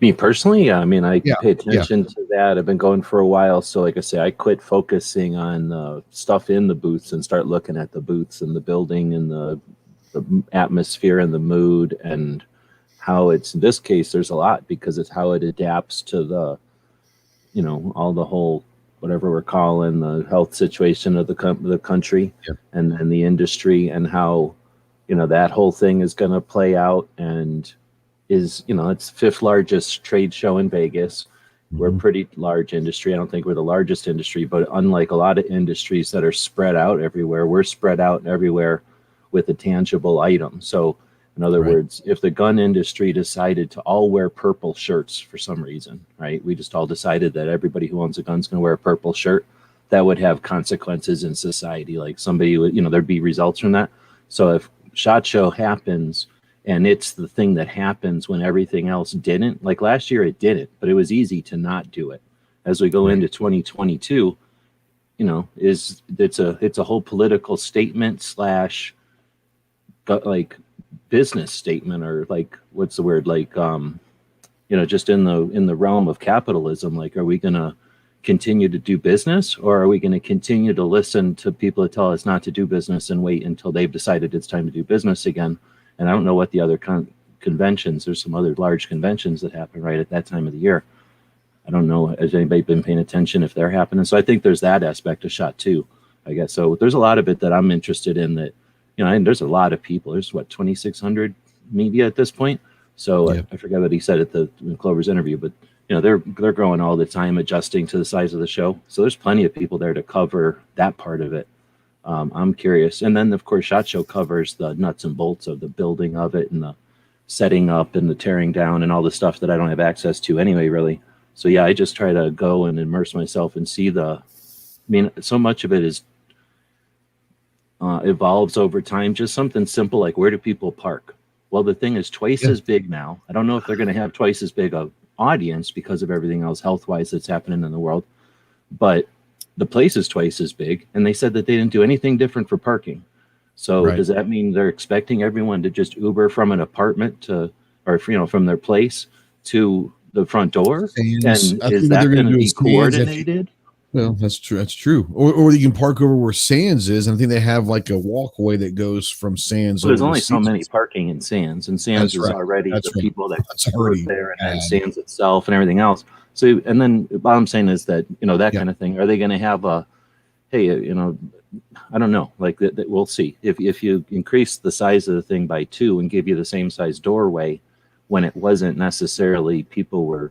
Me personally, yeah. I mean, I pay attention to that. I've been going for a while. So like I say, I quit focusing on stuff in the booths and start looking at the booths and the building and the atmosphere and the mood and how it's, in this case, there's a lot because it's how it adapts to the, all the whole, whatever we're calling the health situation of the country and the industry, and how, that whole thing is going to play out. And is, it's fifth largest trade show in Vegas. We're a pretty large industry. I don't think we're the largest industry, but unlike a lot of industries that are spread out everywhere, we're spread out everywhere with a tangible item. So in other words, if the gun industry decided to all wear purple shirts for some reason, right? We just all decided that everybody who owns a gun is going to wear a purple shirt. That would have consequences in society. Like somebody would, there'd be results from that. So if SHOT Show happens, and it's the thing that happens when everything else didn't. Like last year, it didn't, but it was easy to not do it. As we go into 2022, it's a whole political statement / like business statement, or like what's the word? Like just in the realm of capitalism. Like, are we gonna continue to do business, or are we going to continue to listen to people that tell us not to do business and wait until they've decided it's time to do business again? And I don't know what the other conventions, there's some other large conventions that happen right at that time of the year. I don't know, has anybody been paying attention if they're happening? So I think there's that aspect of SHOT too, I guess. So there's a lot of it that I'm interested in that, and there's a lot of people. There's 2,600 media at this point. So I forget what he said in Clover's interview, but they're growing all the time, adjusting to the size of the show. So there's plenty of people there to cover that part of it. I'm curious. And then, of course, SHOT Show covers the nuts and bolts of the building of it and the setting up and the tearing down and all the stuff that I don't have access to anyway, really. So, I just try to go and immerse myself and see so much of it is evolves over time. Just something simple like, where do people park? Well, the thing is twice as big now. I don't know if they're going to have twice as big of audience because of everything else health-wise that's happening in the world. But the place is twice as big, and they said that they didn't do anything different for parking. So does that mean they're expecting everyone to just Uber from an apartment from their place to the front door? And is that going to be coordinated? Well, that's true. That's true. Or you can park over where Sands is, and I think they have like a walkway that goes from Sands. Well, there's only so many parking in Sands, and Sands is already people that work there, and then Sands itself and everything else. So, and then what I'm saying is that, that kind of thing. Are they going to have I don't know. Like that we'll see. If you increase the size of the thing by 2 and give you the same size doorway, when it wasn't necessarily people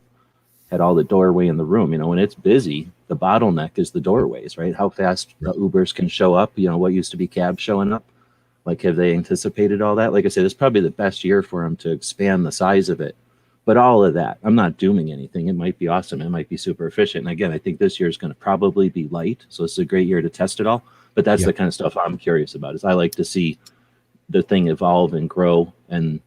had all the doorway in the room. When it's busy, the bottleneck is the doorways, right? How fast the Ubers can show up. What used to be cabs showing up. Like, have they anticipated all that? Like I said, it's probably the best year for them to expand the size of it. But all of that, I'm not dooming anything. It might be awesome. It might be super efficient. And again, I think this year is going to probably be light. So it's a great year to test it all. But that's the kind of stuff I'm curious about. Is I like to see the thing evolve and grow. And,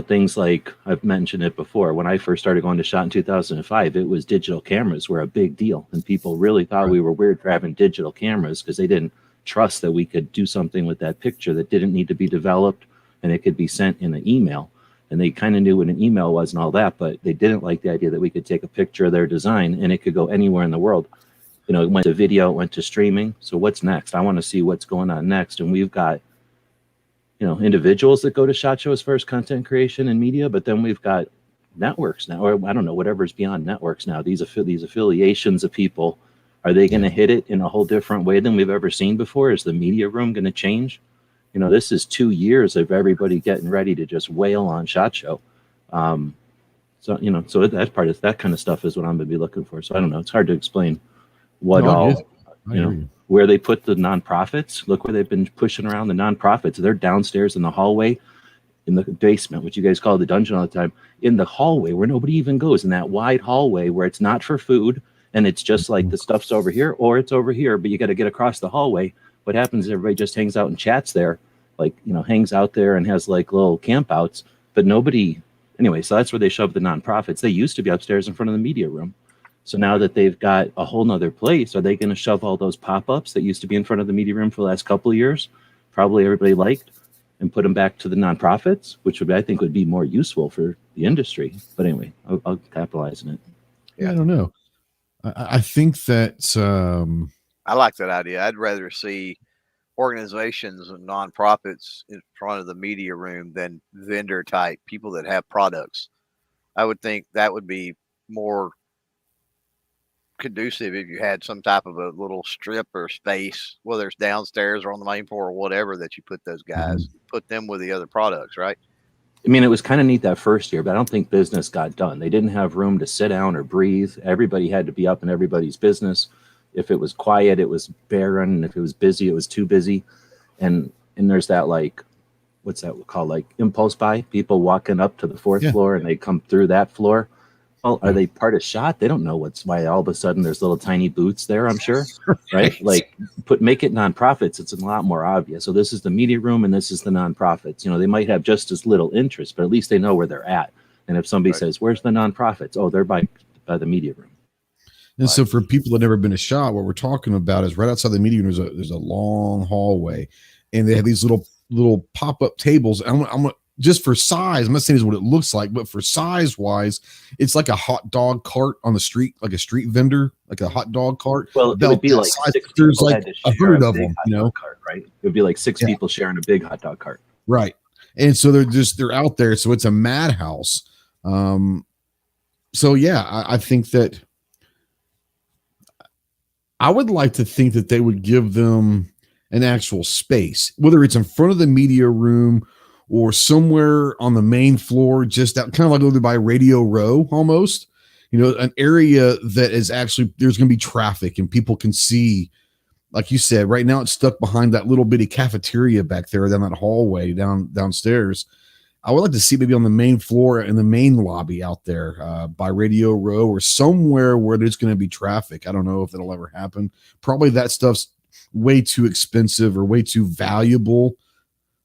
things like I've mentioned it before. When I first started going to SHOT in 2005, it was digital cameras were a big deal. And people really thought we were weird for having digital cameras because they didn't trust that we could do something with that picture that didn't need to be developed and it could be sent in an email. And they kind of knew what an email was and all that, but they didn't like the idea that we could take a picture of their design and it could go anywhere in the world. It went to video, it went to streaming. So what's next? I want to see what's going on next. And we've got, individuals that go to SHOT Show as far as content creation and media, but then we've got networks now, or I don't know, whatever's beyond networks now. These affiliations of people, are they going to hit it in a whole different way than we've ever seen before? Is the media room going to change? This is 2 years of everybody getting ready to just wail on SHOT Show. So that part of that kind of stuff is what I'm going to be looking for. So I don't know. It's hard to explain where they put the nonprofits. Look where they've been pushing around the nonprofits. They're downstairs in the hallway, in the basement, which you guys call the dungeon all the time, in the hallway where nobody even goes, in that wide hallway where it's not for food. And it's just like the stuff's over here or it's over here, but you got to get across the hallway. What happens is everybody just hangs out and chats there, hangs out there and has like little campouts, but nobody, anyway, so that's where they shove the nonprofits. They used to be upstairs in front of the media room. So now that they've got a whole nother place, are they going to shove all those pop-ups that used to be in front of the media room for the last couple of years, probably everybody liked, and put them back to the nonprofits, which I think would be more useful for the industry. But anyway, I'll capitalize on it. Yeah, I don't know. I think that I like that idea. I'd rather see organizations and nonprofits in front of the media room than vendor type people that have products. I would think that would be more conducive if you had some type of a little strip or space, whether it's downstairs or on the main floor or whatever, that you put those guys, put them with the other products, right? I mean, it was kind of neat that first year, but I don't think business got done. They didn't have room to sit down or breathe. Everybody had to be up in everybody's business. If it was quiet, it was barren. And if it was busy, it was too busy. And there's that, like, what's that called? Like impulse buy, people walking up to the fourth floor and they come through that floor. Well, are they part of SHOT? They don't know why all of a sudden there's little tiny booths there, I'm sure. Right? Like make it nonprofits. It's a lot more obvious. So this is the media room and this is the nonprofits. You know, they might have just as little interest, but at least they know where they're at. And if somebody says, where's the nonprofits? Oh, they're by the media room. And so for people that have never been to SHOT, what we're talking about is right outside the media room, there's a long hallway, and they have these little pop-up tables. I'm just for size, I'm not saying this is what it looks like, but for size wise, it's like a hot dog cart on the street, like a street vendor, like a hot dog cart. Well, it would be like there's like 100 of them, you know, cart, right? It would be like 6 people sharing a big hot dog cart. Right. And so they're out there. So it's a madhouse. So yeah, I think that I would like to think that they would give them an actual space, whether it's in front of the media room or somewhere on the main floor, just out, kind of like over by Radio Row almost, you know, an area that is actually, there's going to be traffic and people can see, like you said, right now it's stuck behind that little bitty cafeteria back there down that hallway downstairs. I would like to see maybe on the main floor in the main lobby out there by Radio Row or somewhere where there's going to be traffic. I don't know if that'll ever happen. Probably that stuff's way too expensive or way too valuable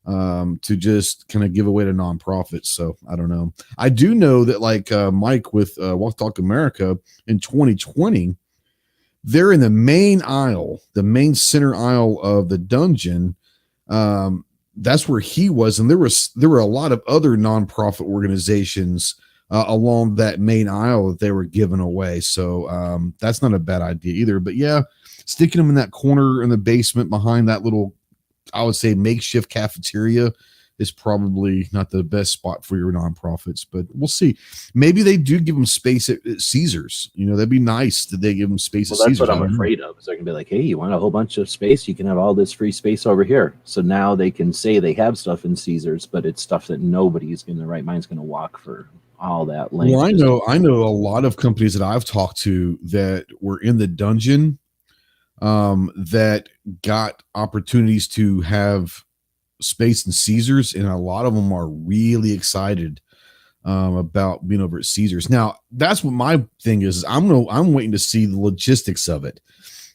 to just kind of give away to nonprofits. So I don't know. I do know that like Mike with Walk Talk America in 2020, they're in the main aisle, the main center aisle of the dungeon. That's where he was. And there were a lot of other nonprofit organizations along that main aisle that they were giving away. So that's not a bad idea either, but yeah, sticking them in that corner in the basement behind that little, I would say, makeshift cafeteria is probably not the best spot for your nonprofits, but we'll see. Maybe they do give them space at Caesars. You know, that'd be nice that they give them space at Caesars. That's what I'm afraid of. Is they're gonna be like, hey, you want a whole bunch of space? You can have all this free space over here. So now they can say they have stuff in Caesars, but it's stuff that nobody's in their right mind's going to walk for all that length. Well, I know a lot of companies that I've talked to that were in the dungeon that got opportunities to have space in Caesars, and a lot of them are really excited about being over at Caesars. Now, that's what my thing is. I'm waiting to see the logistics of it.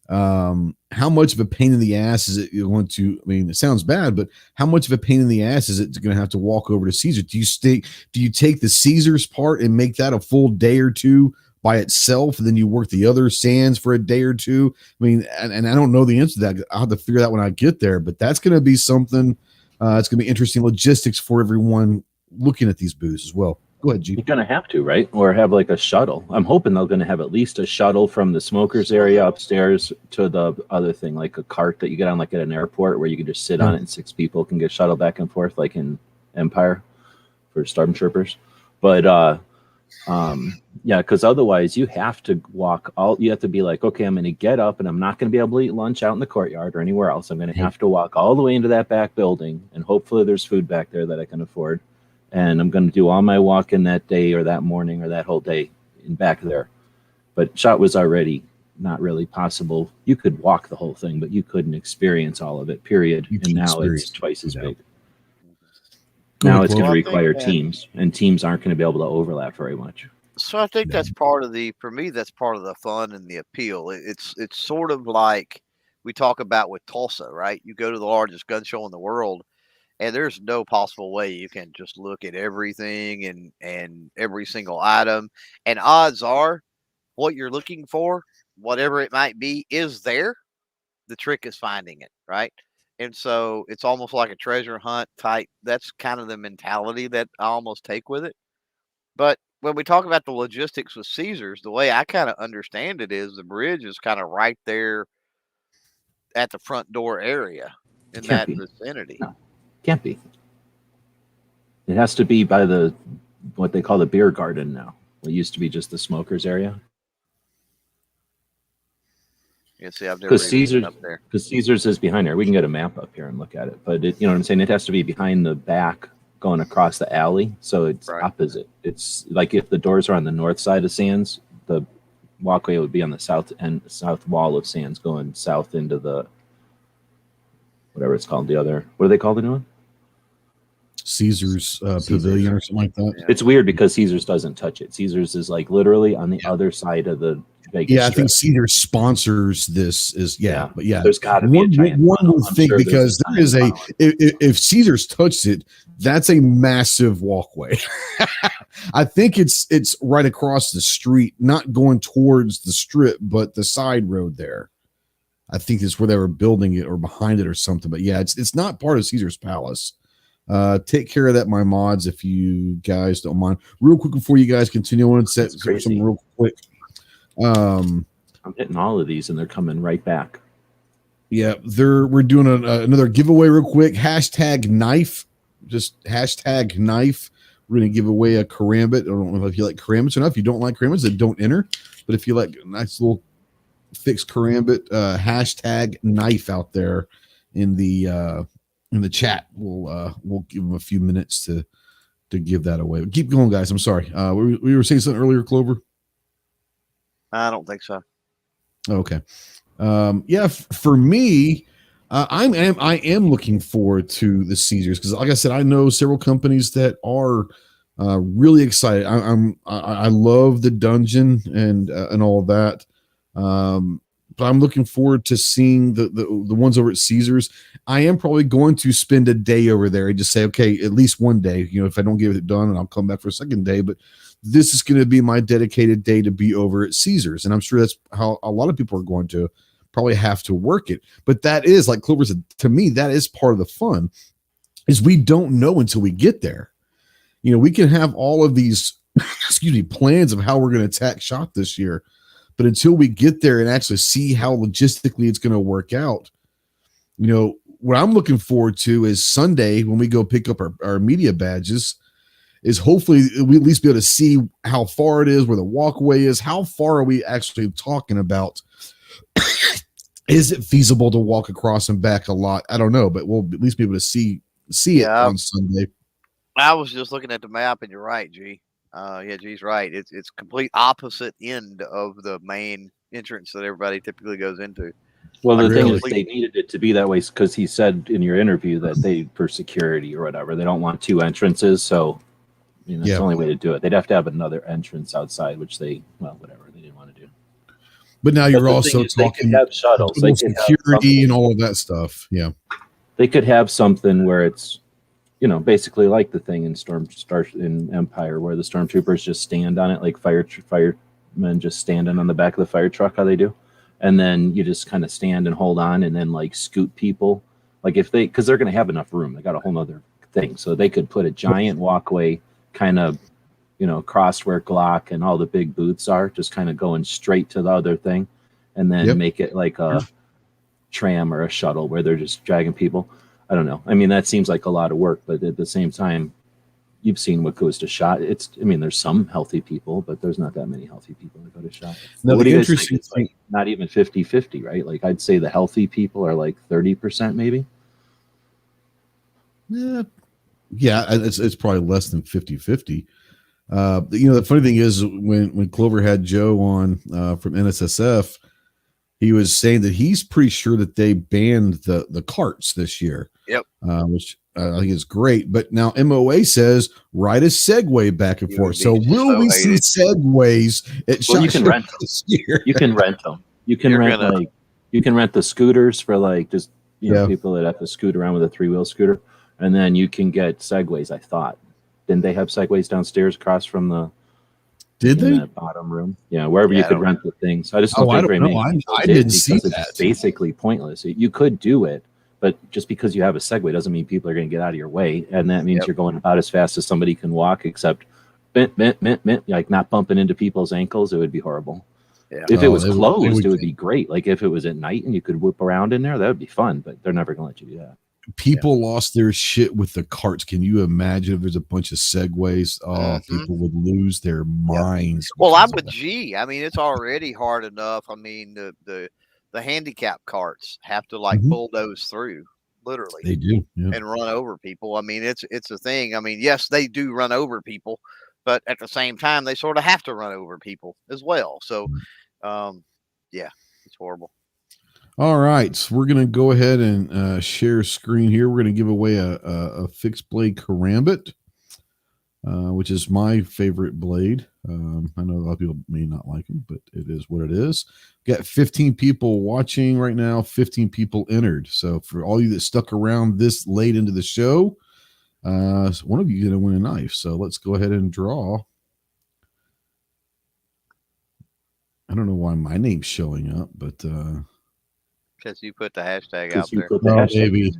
How much of a pain in the ass is it going to? I mean, it sounds bad, but how much of a pain in the ass is it going to have to walk over to Caesars? Do you take the Caesars part and make that a full day or two by itself, and then you work the other sands for a day or two? I mean, and I don't know the answer to that. I'll have to figure that when I get there, but that's going to be something. It's going to be interesting logistics for everyone looking at these booths as well. Go ahead, G. You're going to have to, right? Or have like a shuttle. I'm hoping they're going to have at least a shuttle from the smokers area upstairs to the other thing, like a cart that you get on like at an airport where you can just sit on it and 6 people can get shuttled back and forth like in Empire for stormtroopers. But yeah, because otherwise you have to you have to be like, okay, I'm going to get up and I'm not going to be able to eat lunch out in the courtyard or anywhere else. I'm going to have to walk all the way into that back building, and hopefully there's food back there that I can afford. And I'm going to do all my walking that day or that morning or that whole day in back there. But SHOT was already not really possible. You could walk the whole thing, but you couldn't experience all of it, period. And now it's twice as big. Now it's going to require teams, and teams aren't going to be able to overlap very much. So I think that's part of for me, that's part of the fun and the appeal. It's sort of like we talk about with Tulsa, right? You go to the largest gun show in the world, and there's no possible way you can just look at everything and every single item. And odds are what you're looking for, whatever it might be, is there. The trick is finding it, right? And so it's almost like a treasure hunt type. That's kind of the mentality that I almost take with it. But when we talk about the logistics with Caesars, the way I kind of understand it is the bridge is kind of right there at the front door area in that vicinity. No, can't be. It has to be by what they call the beer garden now. It used to be just the smokers area. Yeah, see, I've never been up there. Because Caesars is behind there. We can get a map up here and look at it. But you know what I'm saying? It has to be behind the back going across the alley. So it's opposite. It's like if the doors are on the north side of Sands, the walkway would be on the south wall of Sands going south into the whatever it's called. What do they call the new one? Caesar's Pavilion or something like that. It's weird because Caesar's doesn't touch it. Caesar's is like literally on the other side of the Vegas Yeah, I Strip. think Caesar sponsors this. But there's got to be a giant one funnel. would think because there is if Caesar's touched it, that's a massive walkway. I think it's right across the street, not going towards the strip, but the side road there. I think it's where they were building it or behind it or something. But yeah, it's not part of Caesar's Palace. Take care of that, my mods, if you guys don't mind. Real quick before you guys continue on, set something real quick. I'm hitting all of these and they're coming right back. Yeah, we're doing another giveaway real quick. Hashtag knife, just hashtag knife. We're gonna give away a karambit. I don't know if you like karambits or not. If you don't like karambits, then don't enter. But if you like a nice little fixed karambit, hashtag knife out there in the chat. We'll give them a few minutes to give that away. Keep going, guys. I'm sorry. We were saying something earlier, Clover. I don't think so. Okay. For me, I am looking forward to the Caesars because, like I said, I know several companies that are really excited. I love the dungeon and all of that. But I'm looking forward to seeing the ones over at Caesars. I am probably going to spend a day over there and just say, okay, at least one day, if I don't get it done, and I'll come back for a second day, but this is going to be my dedicated day to be over at Caesars. And I'm sure that's how a lot of people are going to probably have to work it. But that is, like Clover said, to me, that is part of the fun, is we don't know until we get there. We can have all of these, plans of how we're going to attack SHOT this year. But until we get there and actually see how logistically it's going to work out, what I'm looking forward to is Sunday when we go pick up our media badges, is hopefully we at least be able to see how far it is, where the walkway is, how far are we actually talking about? Is it feasible to walk across and back a lot? I don't know, but we'll at least be able to see it on Sunday. I was just looking at the map, and you're right, G. G's right. It's complete opposite end of the main entrance that everybody typically goes into. Well, the thing is, they needed it to be that way because he said in your interview that for security or whatever, they don't want two entrances. So, that's the only way to do it. They'd have to have another entrance outside, which whatever they didn't want to do. But now you're also talking have shuttles, security and all of that stuff. Yeah, they could have something where it's, basically like the thing in Empire where the stormtroopers just stand on it, like firemen just standing on the back of the fire truck, how they do. And then you just kind of stand and hold on and then like scoot people. Like because they're going to have enough room. They got a whole nother thing. So they could put a giant walkway kind of, across where Glock and all the big booths are, just kind of going straight to the other thing. And then make it like a tram or a shuttle where they're just dragging people. I don't know. I mean, that seems like a lot of work, but at the same time, you've seen what goes to SHOT. There's some healthy people, but there's not that many healthy people that go to SHOT. No, what do you guys think? It's like not even 50-50, right? Like I'd say the healthy people are like 30% maybe. Yeah, it's probably less than 50-50. The funny thing is when Clover had Joe on from NSSF, he was saying that he's pretty sure that they banned the carts this year. Yep. Which I think is great. But now MOA says ride a Segway back and forth. So will we see Segways at SHOT you can rent them this year? You can rent them. You can rent the scooters for like just people that have to scoot around with a 3-wheel scooter, and then you can get Segways. I thought didn't they have Segways downstairs across from the? Did they? That bottom room, wherever you could rent the things. I just don't think very many people I didn't see that. It's basically pointless. You could do it, but just because you have a Segway doesn't mean people are going to get out of your way, and that means you're going about as fast as somebody can walk. Except, like not bumping into people's ankles, it would be horrible. Yeah. If it was closed, it would be great. Like if it was at night and you could whip around in there, that would be fun. But they're never going to let you do that. People lost their shit with the carts. Can you imagine if there's a bunch of Segways? People would lose their minds. Well, I'm with G. I mean, it's already hard enough. I mean, the handicap carts have to bulldoze through literally. They do, and run over people. I mean, it's a thing. I mean, yes, they do run over people, but at the same time, they sort of have to run over people as well. So, yeah, it's horrible. All right, so we're gonna go ahead and share screen here. We're gonna give away a fixed blade karambit, which is my favorite blade. I know a lot of people may not like them, but it is what it is. Got 15 people watching right now, 15 people entered. So for all you that stuck around this late into the show, one of you is going to win a knife. So let's go ahead and draw. I don't know why my name's showing up, but because you put the hashtag out there. Maybe.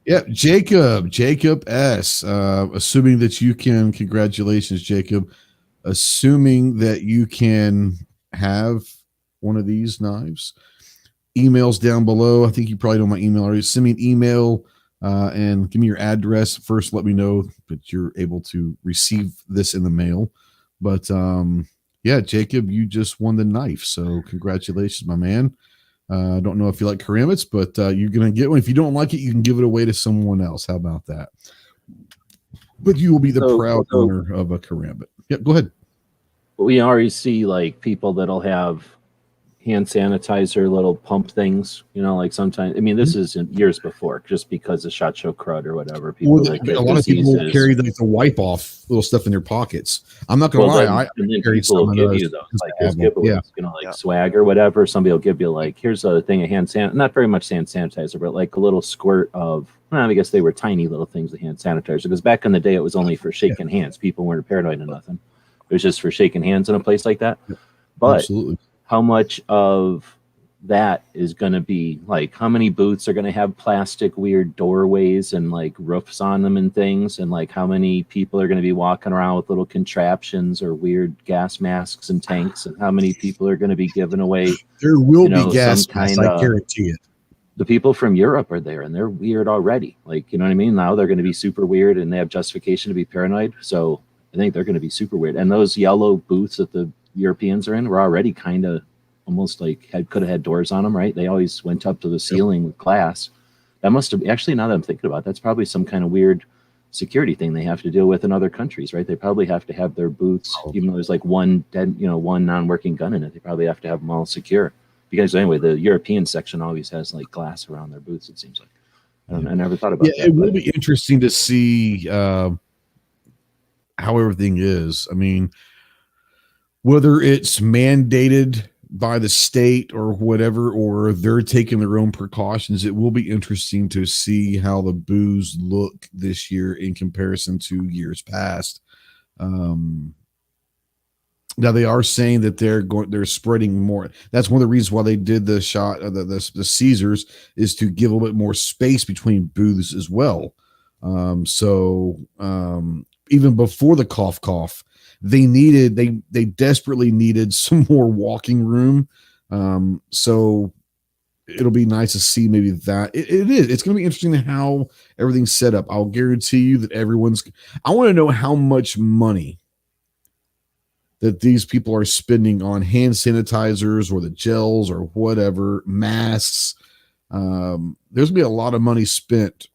Yeah, Jacob S. Assuming that you can, congratulations, Jacob. Assuming that you can have one of these knives, emails down below. I think you probably know my email already. Send me an email and give me your address. First, let me know that you're able to receive this in the mail. But yeah, Jacob, you just won the knife. So congratulations, my man. I don't know if you like karambits, but you're going to get one. If you don't like it, you can give it away to someone else. How about that? But you will be the proud owner of a karambit. Yeah, go ahead. We already see like people that'll have hand sanitizer little pump things, like sometimes, I mean, this is years before, just because of SHOT Show crud or whatever. People a lot of people carry like the wipe off little stuff in their pockets. I'm not gonna lie, and then people will give you those, like there's giveaways, like swag or whatever. Somebody will give you like, here's a thing of hand not very much hand sanitizer, but like a little squirt of, I guess they were tiny little things of hand sanitizer, because back in the day it was only for shaking hands. People weren't paranoid or nothing. It was just for shaking hands in a place like that. But absolutely. How much of that is going to be like, how many booths are going to have plastic weird doorways and like roofs on them and things, and like how many people are going to be walking around with little contraptions or weird gas masks and tanks, and how many people are going to be giving away, there will be gas masks, I guarantee it. The people from Europe are there and they're weird already, like, you know what I mean? Now they're going to be super weird and they have justification to be paranoid, so I think they're going to be super weird. And those yellow booths that the Europeans are in were already kind of almost like could have had doors on them, right? They always went up to the ceiling with glass. That must have actually, now that I'm thinking about it, that's probably some kind of weird security thing they have to deal with in other countries, right? They probably have to have their booths, even though there's like one dead, one non-working gun in it, they probably have to have them all secure. Because anyway, the European section always has like glass around their booths, it seems like. I never thought about that. It will be interesting to see how everything is. I mean, whether it's mandated by the state or whatever, or they're taking their own precautions, it will be interesting to see how the booze look this year in comparison to years past. Now they are saying that they're spreading more. That's one of the reasons why they did the shot of the Caesars, is to give a little bit more space between booths as well. So even before the cough, they desperately needed some more walking room. So it'll be nice to see maybe that it's going to be interesting how everything's set up. I'll guarantee you that I want to know how much money that these people are spending on hand sanitizers or the gels or whatever, masks. There's gonna be a lot of money spent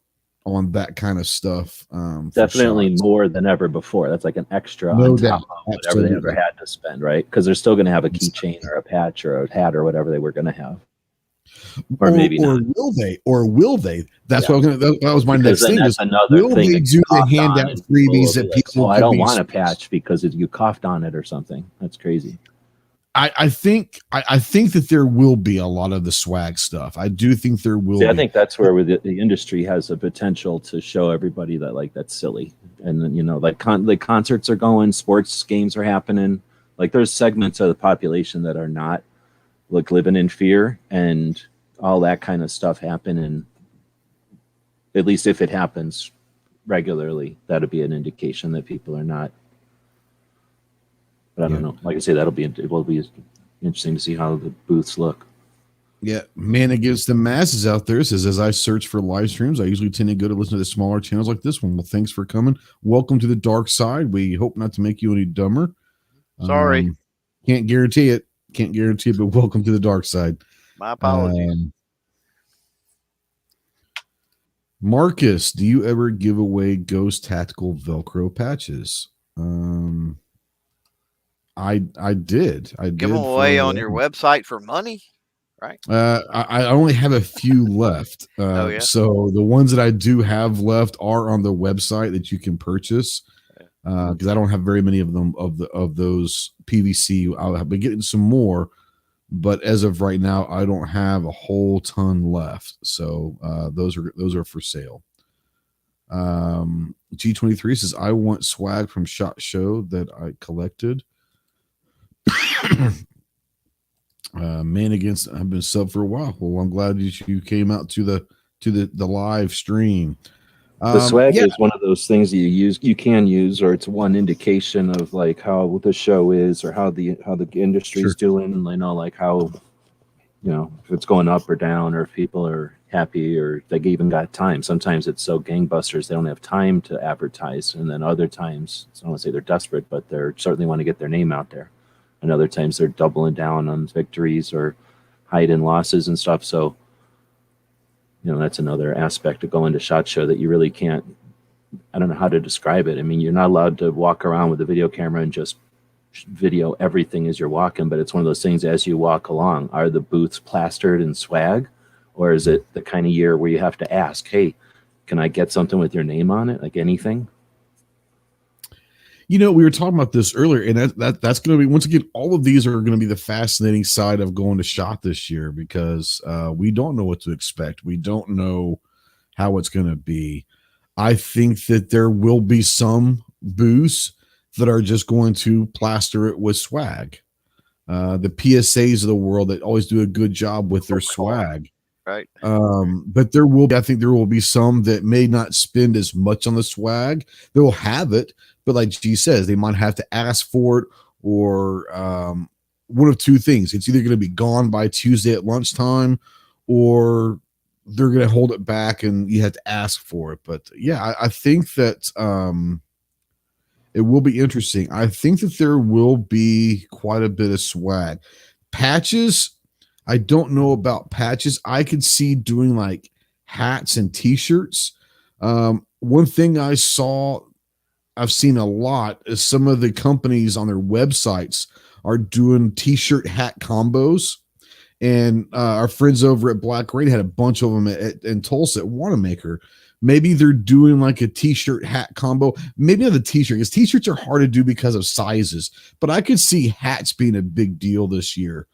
on that kind of stuff. Definitely more than ever before. That's like an extra on top of whatever they ever had to spend, right? Because they're still going to have a keychain or a patch or a hat or whatever they were going to have. Or maybe not. Or will they? That's what I was going to. That was my next thing. That's another thing. They do the handout freebies that people? I don't want a patch because you coughed on it or something. That's crazy. I think that there will be a lot of the swag stuff. I do think there will be. I think that's where the industry has the potential to show everybody that like that's silly. And then like concerts are going, sports games are happening. Like there's segments of the population that are not like living in fear, and all that kind of stuff happen. And at least if it happens regularly, that'll be an indication that people are not. But I don't know. Like I say, it will be interesting to see how the booths look. Yeah, Man Against the Masses out there says, as I search for live streams, I usually tend to go to listen to the smaller channels like this one. Well, thanks for coming. Welcome to the dark side. We hope not to make you any dumber. Sorry. Can't guarantee it, but welcome to the dark side. My apologies. Marcus, do you ever give away Ghost Tactical Velcro patches? I did. Give them away on your website for money, right? I only have a few left. Oh, yeah? So the ones that I do have left are on the website that you can purchase. Because I don't have very many of them of those PVC. I'll be getting some more, but as of right now, I don't have a whole ton left. So those are for sale. G23 says, I want swag from SHOT Show that I collected. Man Against, I've been sub for a while. Well, I'm glad you came out to the live stream. The swag is one of those things that you can use, or it's one indication of like how the show is, or how the industry's doing, and like how, if it's going up or down, or if people are happy, or they even got time. Sometimes it's so gangbusters they don't have time to advertise, and then other times, I don't want to say they're desperate, but they're certainly want to get their name out there. And other times they're doubling down on victories or hiding losses and stuff. So, that's another aspect of going to SHOT Show that you really can't, I don't know how to describe it. I mean, you're not allowed to walk around with a video camera and just video everything as you're walking, but it's one of those things as you walk along. Are the booths plastered in swag, or is it the kind of year where you have to ask, hey, can I get something with your name on it? Like anything? We were talking about this earlier, and that's going to be, once again, all of these are going to be the fascinating side of going to SHOT this year, because we don't know what to expect. We don't know how it's going to be. I think that there will be some booths that are just going to plaster it with swag. The PSAs of the world that always do a good job with their swag. Right. But I think there will be some that may not spend as much on the swag. They'll have it, but like G says, they might have to ask for it, or one of two things. It's either going to be gone by Tuesday at lunchtime, or they're going to hold it back and you have to ask for it. But yeah, I think that it will be interesting. I think that there will be quite a bit of swag. Patches, I don't know about patches. I could see doing like hats and t-shirts. One thing I've seen a lot is some of the companies on their websites are doing t-shirt hat combos. And our friends over at Black Rain had a bunch of them in Tulsa at Wanamaker. Maybe they're doing like a t-shirt hat combo. Maybe not the t-shirt, because t-shirts are hard to do because of sizes. But I could see hats being a big deal this year.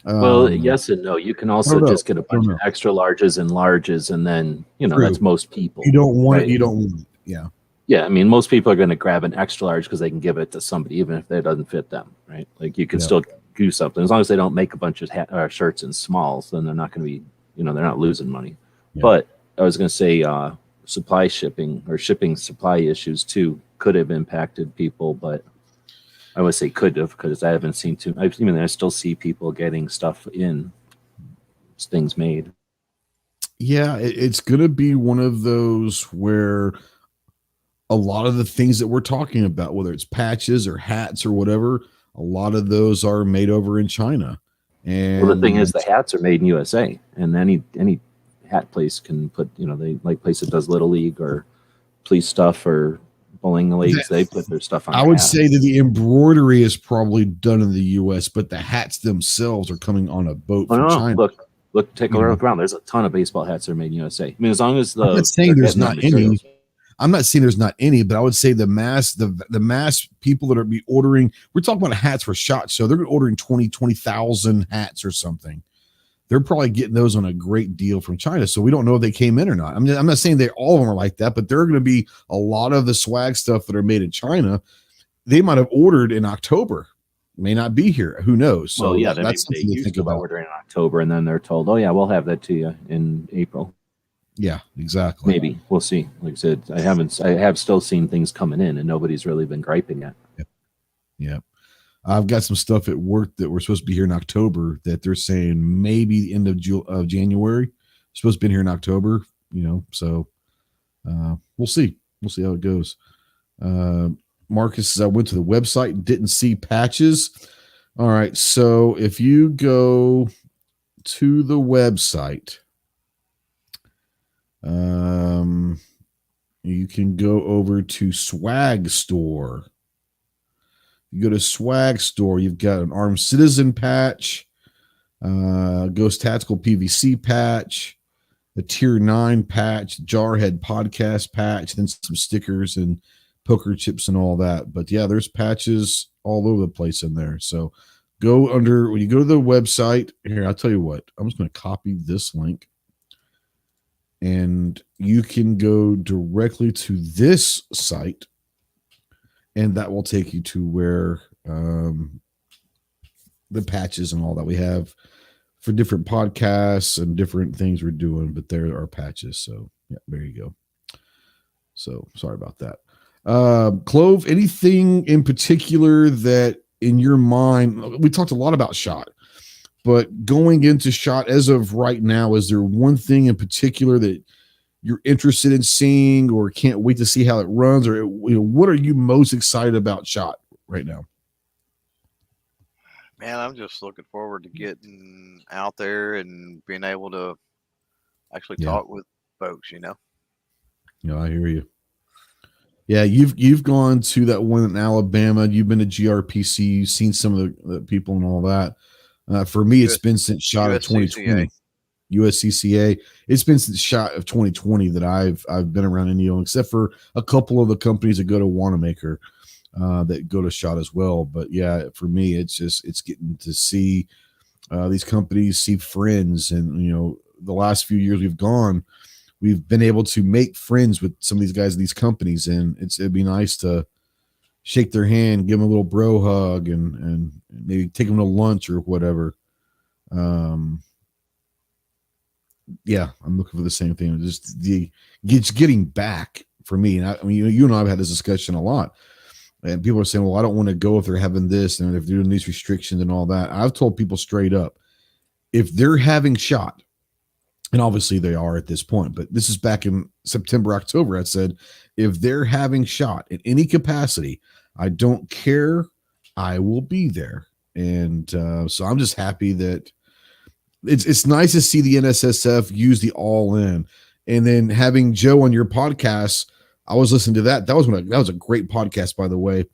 Well, yes and no. You can also just get a bunch of extra larges and larges, and then that's most people. You don't want it. You don't want it. Yeah. Yeah, I mean, most people are going to grab an extra large because they can give it to somebody, even if it doesn't fit them, right? Like you can still do something as long as they don't make a bunch of shirts in smalls. Then they're not going to be, they're not losing money. Yeah. But I was going to say, shipping supply issues too could have impacted people, but I would say could have, because I haven't seen I still see people getting stuff in, things made. Yeah, it's going to be one of those where a lot of the things that we're talking about, whether it's patches or hats or whatever, a lot of those are made over in China. And the thing is, the hats are made in USA, and any hat place can put, they like place that does Little League or police stuff or bowling leagues, they put their stuff on. I would say that the embroidery is probably done in the US, but the hats themselves are coming on a boat from China. Look, take a look around. There's a ton of baseball hats that are made in USA. I mean, as long as I'm not saying there's not any. I'm not saying there's not any, but I would say the mass people that are be ordering, we're talking about hats for SHOT Show. They're ordering 20,000 hats or something. They're probably getting those on a great deal from China. So we don't know if they came in or not. I'm not saying all of them are like that, but there are going to be a lot of the swag stuff that are made in China. They might have ordered in October, may not be here. Who knows? So well, yeah, that's something to think about. Ordering in October, and then they're told, oh yeah, we'll have that to you in April. Yeah, exactly. Maybe we'll see. Like I said, I have still seen things coming in, and nobody's really been griping yet. Yep. I've got some stuff at work that we're supposed to be here in October that they're saying maybe the end of January. Supposed to be here in October, so we'll see. We'll see how it goes. Marcus says, I went to the website and didn't see patches. All right. So if you go to the website, You can go over to Swag Store. You go to Swag Store, you've got an Armed Citizen patch, Ghost Tactical PVC patch, a Tier 9 patch, Jarhead Podcast patch, then some stickers and poker chips and all that. But yeah, there's patches all over the place in there. So go under, when you go to the website, here, I'll tell you what, I'm just going to copy this link. And you can go directly to this site, and that will take you to where the patches and all that we have for different podcasts and different things we're doing. But there are patches. So yeah, there you go. So sorry about that. Clove, anything in particular that in your mind, we talked a lot about SHOT, but going into SHOT as of right now, is there one thing in particular that you're interested in seeing or can't wait to see how it runs? Or what are you most excited about SHOT right now? Man, I'm just looking forward to getting out there and being able to actually talk with folks, Yeah, I hear you. Yeah, you've gone to that one in Alabama. You've been to GRPC. You've seen some of the people and all that. For me, it's been since SHOT of 2020. USCCA. It's been since SHOT of 2020 that I've been around Indiana, except for a couple of the companies that go to Wanamaker that go to SHOT as well. But yeah, for me, it's getting to see these companies, see friends, and the last few years we've been able to make friends with some of these guys in these companies, and it'd be nice to shake their hand, give them a little bro hug, and maybe take them to lunch or whatever. Yeah, I'm looking for the same thing. Just getting back for me. And I mean, you and I have had this discussion a lot, and people are saying, "Well, I don't want to go if they're having this and if they're doing these restrictions and all that." I've told people straight up, if they're having SHOT, and obviously they are at this point, but this is back in September, October. I said, if they're having SHOT in any capacity, I don't care. I will be there. And so I'm just happy that it's nice to see the NSSF use the all in, and then having Joe on your podcast. I was listening to that. That was a great podcast, by the way,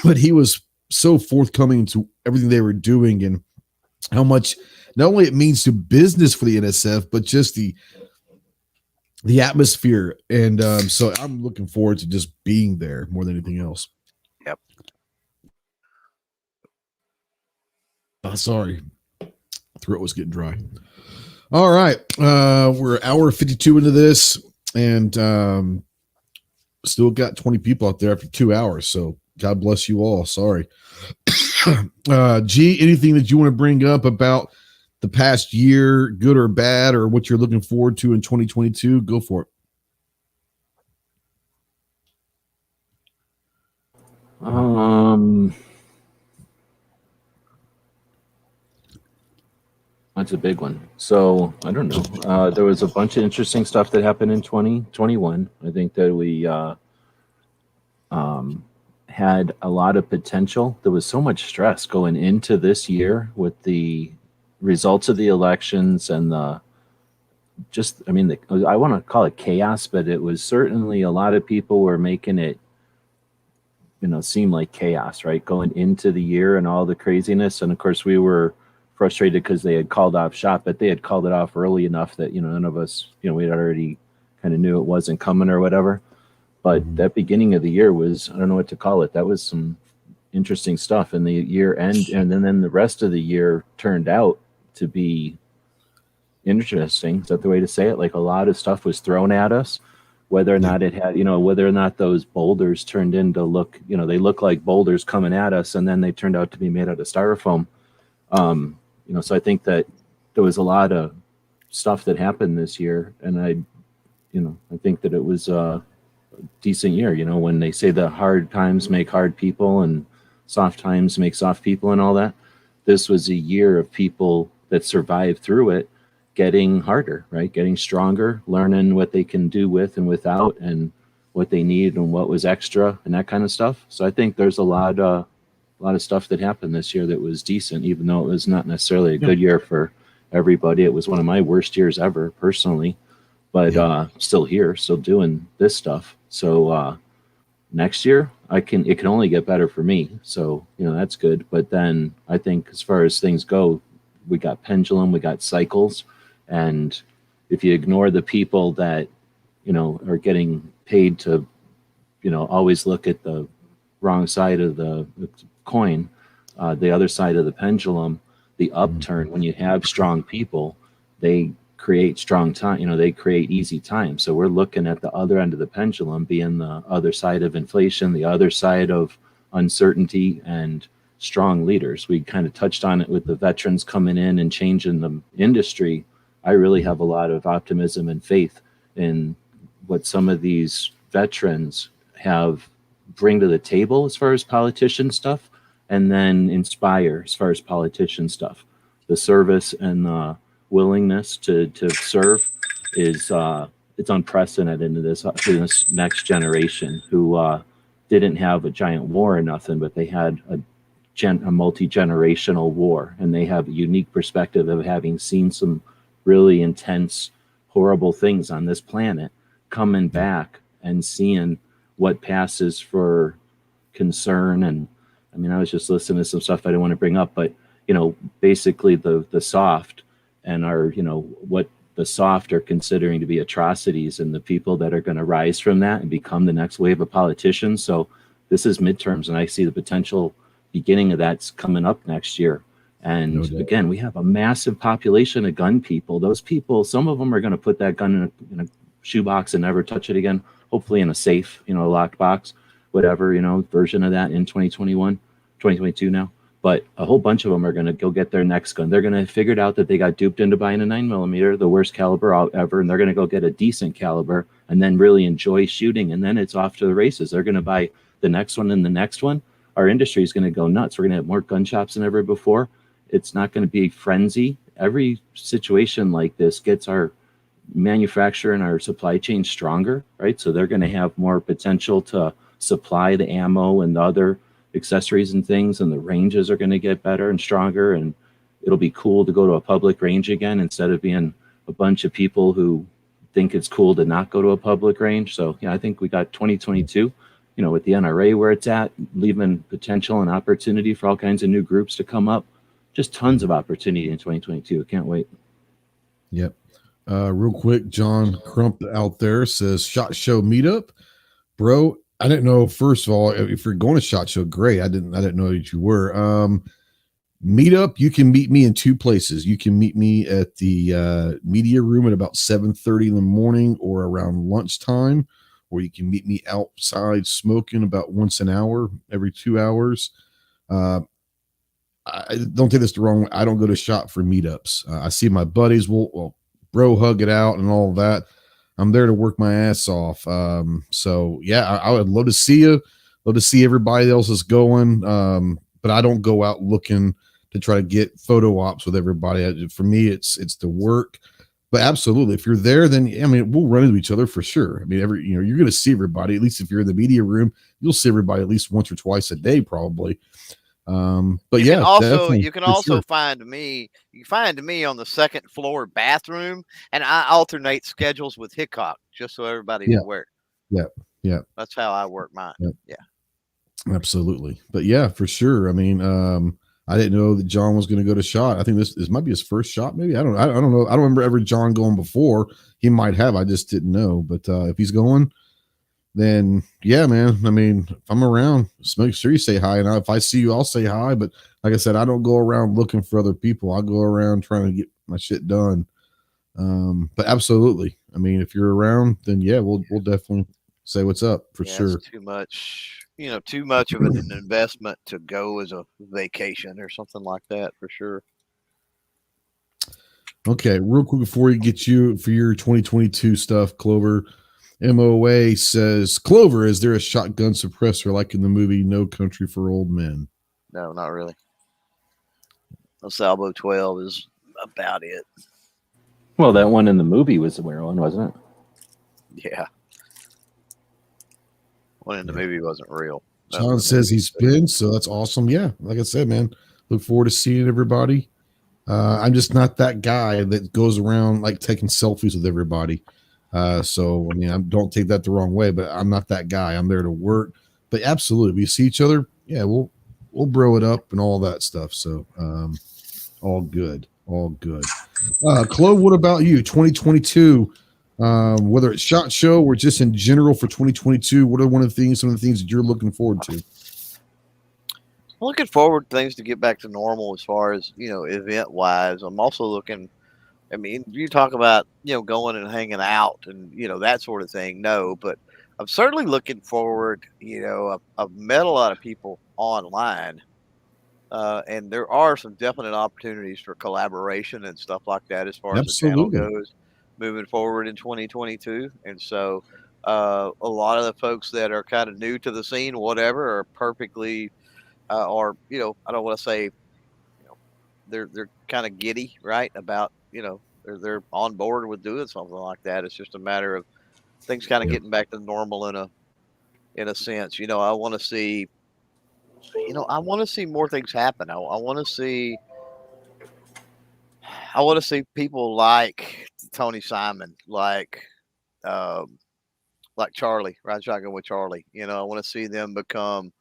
but he was so forthcoming to everything they were doing and how much not only it means to business for the NSF, but just the atmosphere. And so I'm looking forward to just being there more than anything else. Yep. Sorry. Throat was getting dry. All right. We're an hour 52 into this, and still got 20 people out there after 2 hours. So God bless you all. Sorry. G, anything that you want to bring up about the past year, good or bad, or what you're looking forward to in 2022? Go for it. That's a big one. So I don't know. There was a bunch of interesting stuff that happened in 2021. I think that we had a lot of potential. There was so much stress going into this year with the results of the elections and I want to call it chaos, but it was certainly a lot of people were making it, seem like chaos, right? Going into the year and all the craziness. And of course we were frustrated because they had called off SHOT, but they had called it off early enough that, none of us, we had already kind of knew it wasn't coming or whatever. But that beginning of the year was, I don't know what to call it. That was some interesting stuff in the year end. And then the rest of the year turned out to be interesting. Is that the way to say it? Like a lot of stuff was thrown at us, whether or not it had, whether or not those boulders turned into they look like boulders coming at us, and then they turned out to be made out of styrofoam. So I think that there was a lot of stuff that happened this year, and I think that it was a decent year. When they say that hard times make hard people and soft times make soft people and all that, this was a year of people that survived through it getting harder, right? Getting stronger, learning what they can do with and without, and what they need and what was extra and that kind of stuff. So I think there's a lot of stuff that happened this year that was decent, even though it was not necessarily a good year for everybody. It was one of my worst years ever personally, but still here, still doing this stuff. So next year, it can only get better for me. So, that's good. But then I think as far as things go, we got pendulum, we got cycles. And if you ignore the people that, are getting paid to, always look at the wrong side of the coin, the other side of the pendulum, the upturn, when you have strong people, they create strong time, they create easy time. So we're looking at the other end of the pendulum being the other side of inflation, the other side of uncertainty, and strong leaders. We kind of touched on it with the veterans coming in and changing the industry. I really have a lot of optimism and faith in what some of these veterans bring to the table as far as politician stuff, and then inspire as far as politician stuff. The service and the willingness to serve is it's unprecedented in this next generation who didn't have a giant war or nothing, but they had a multi-generational war, and they have a unique perspective of having seen some really intense, horrible things on this planet, coming back and seeing what passes for concern. And I mean, I was just listening to some stuff I didn't want to bring up, but basically the soft and what the soft are considering to be atrocities, and the people that are going to rise from that and become the next wave of politicians. So this is midterms, and I see the potential beginning of that's coming up next year. And again, we have a massive population of gun people. Those people, some of them are going to put that gun in a shoebox and never touch it again, hopefully in a safe, a locked box, whatever, version of that in 2022 now. But a whole bunch of them are going to go get their next gun. They're going to have figured out that they got duped into buying a 9mm, the worst caliber out ever, and they're going to go get a decent caliber and then really enjoy shooting. And then it's off to the races. They're going to buy the next one and the next one. Our industry is going to go nuts. We're going to have more gun shops than ever before. It's not going to be frenzy. Every situation like this gets our manufacturer and our supply chain stronger, right? So they're going to have more potential to supply the ammo and the other accessories and things, and the ranges are going to get better and stronger, and it'll be cool to go to a public range again instead of being a bunch of people who think it's cool to not go to a public range. So I think we got 2022, with the NRA where it's at, leaving potential and opportunity for all kinds of new groups to come up. Just tons of opportunity in 2022. Can't wait. Yep. Real quick, John Crump out there says SHOT Show meetup, bro. I didn't know, first of all, if you're going to SHOT Show, great. I didn't know that you were. Meetup, you can meet me in two places. You can meet me at the media room at about 7:30 in the morning or around lunchtime, or you can meet me outside smoking about once an hour, every 2 hours. I don't take this the wrong way. I don't go to SHOT for meetups. I see my buddies, we'll bro hug it out and all of that. I'm there to work my ass off. So yeah, I would love to see you. Love to see everybody else is going. But I don't go out looking to try to get photo ops with everybody. For me, it's the work. But absolutely, if you're there, then we'll run into each other for sure. I mean, you're going to see everybody. At least if you're in the media room, you'll see everybody at least once or twice a day, probably. But you can also find me. You find me on the second floor bathroom, and I alternate schedules with Hickok just so everybody's aware. Yeah. That's how I work mine. Yeah. Absolutely. But yeah, for sure. I mean, I didn't know that John was going to go to SHOT. I think this might be his first SHOT. Maybe I don't know. I don't remember ever John going before. He might have. I just didn't know. But if he's going, then yeah, man. I mean, if I'm around, make sure you say hi. And if I see you, I'll say hi. But like I said, I don't go around looking for other people. I go around trying to get my shit done. But absolutely. I mean, if you're around, then yeah, we'll definitely say what's up for sure. It's too much of an investment to go as a vacation or something like that for sure. Okay, real quick before we get you for your 2022 stuff, Clover. MOA says, Clover, is there a shotgun suppressor like in the movie No Country for Old Men? No, not really. A Salvo 12 is about it. Well, that one in the movie was the weird one, wasn't it? Yeah. One in the movie wasn't real. John says he's been, so that's awesome. Yeah, like I said, man, look forward to seeing everybody. I'm just not that guy that goes around like taking selfies with everybody. So I mean, don't take that the wrong way, but I'm not that guy. I'm there to work. But absolutely, we see each other. Yeah, we'll bro it up and all that stuff. So all good, all good. Chloe, what about you? 2022. Whether it's SHOT Show or just in general for 2022, what are some of the things that you're looking forward to? Looking forward to things to get back to normal as far as, event wise. I'm also looking, I mean, you talk about, going and hanging out and, that sort of thing. No, but I'm certainly looking forward, I've met a lot of people online, and there are some definite opportunities for collaboration and stuff like that as far as the channel Absolutely. goes moving forward in 2022. And so, a lot of the folks that are kind of new to the scene, whatever, are perfectly, or, I don't want to say, they're kind of giddy, right? About, they're on board with doing something like that. It's just a matter of things kind of Yeah. getting back to normal in a sense. I want to see more things happen. I want to see people like Tony Simon, like Charlie, Ride Shotgun with Charlie. I want to see them become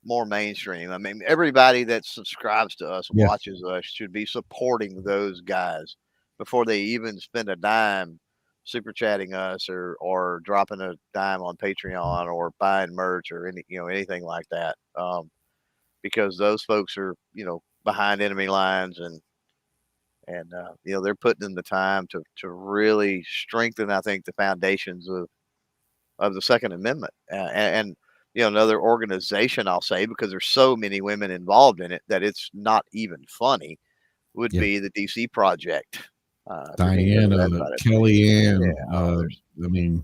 more mainstream. I mean, everybody that subscribes to us, Yeah. watches us, should be supporting those guys before they even spend a dime super chatting us or dropping a dime on Patreon or buying merch or anything like that. Because those folks are, behind enemy lines, and they're putting in the time to really strengthen, I think, the foundations of the Second Amendment. And another organization, I'll say, because there's so many women involved in it that it's not even funny, would Yeah. be the DC Project. If you're any into that Diana, side of things. Kellyanne. Yeah, I mean,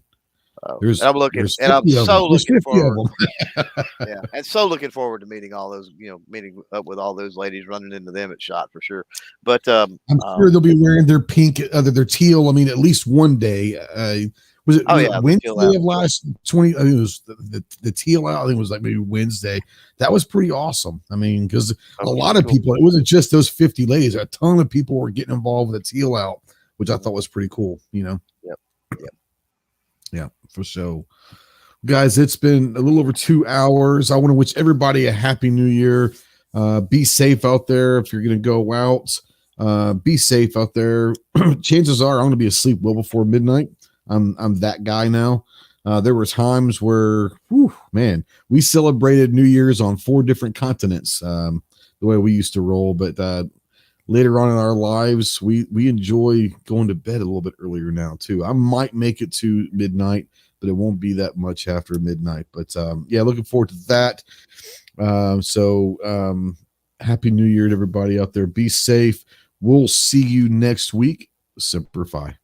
and I'm looking, there's and I'm 50 of them. so There's looking 50 of forward. them. Yeah, and so looking forward to meeting all those, meeting up with all those ladies, running into them at SHOT for sure. But I'm sure they'll be wearing their pink, their teal. I mean, at least one day. Was it Wednesday of last 20? I mean, it was the teal out. I think it was like maybe Wednesday. That was pretty awesome. I mean, because a lot of people, it wasn't just those 50 ladies. A ton of people were getting involved with the teal out, which I thought was pretty cool. Yep. Yeah, for sure. Guys, it's been a little over 2 hours. I want to wish everybody a happy new year. Be safe out there. If you're going to go out, be safe out there. Chances are I'm going to be asleep well before midnight. I'm that guy now. There were times where, man, we celebrated New Year's on 4 different continents, the way we used to roll. But later on in our lives, we enjoy going to bed a little bit earlier now too. I might make it to midnight, but it won't be that much after midnight. But yeah, looking forward to that. So happy New Year to everybody out there. Be safe. We'll see you next week. Semper Fi.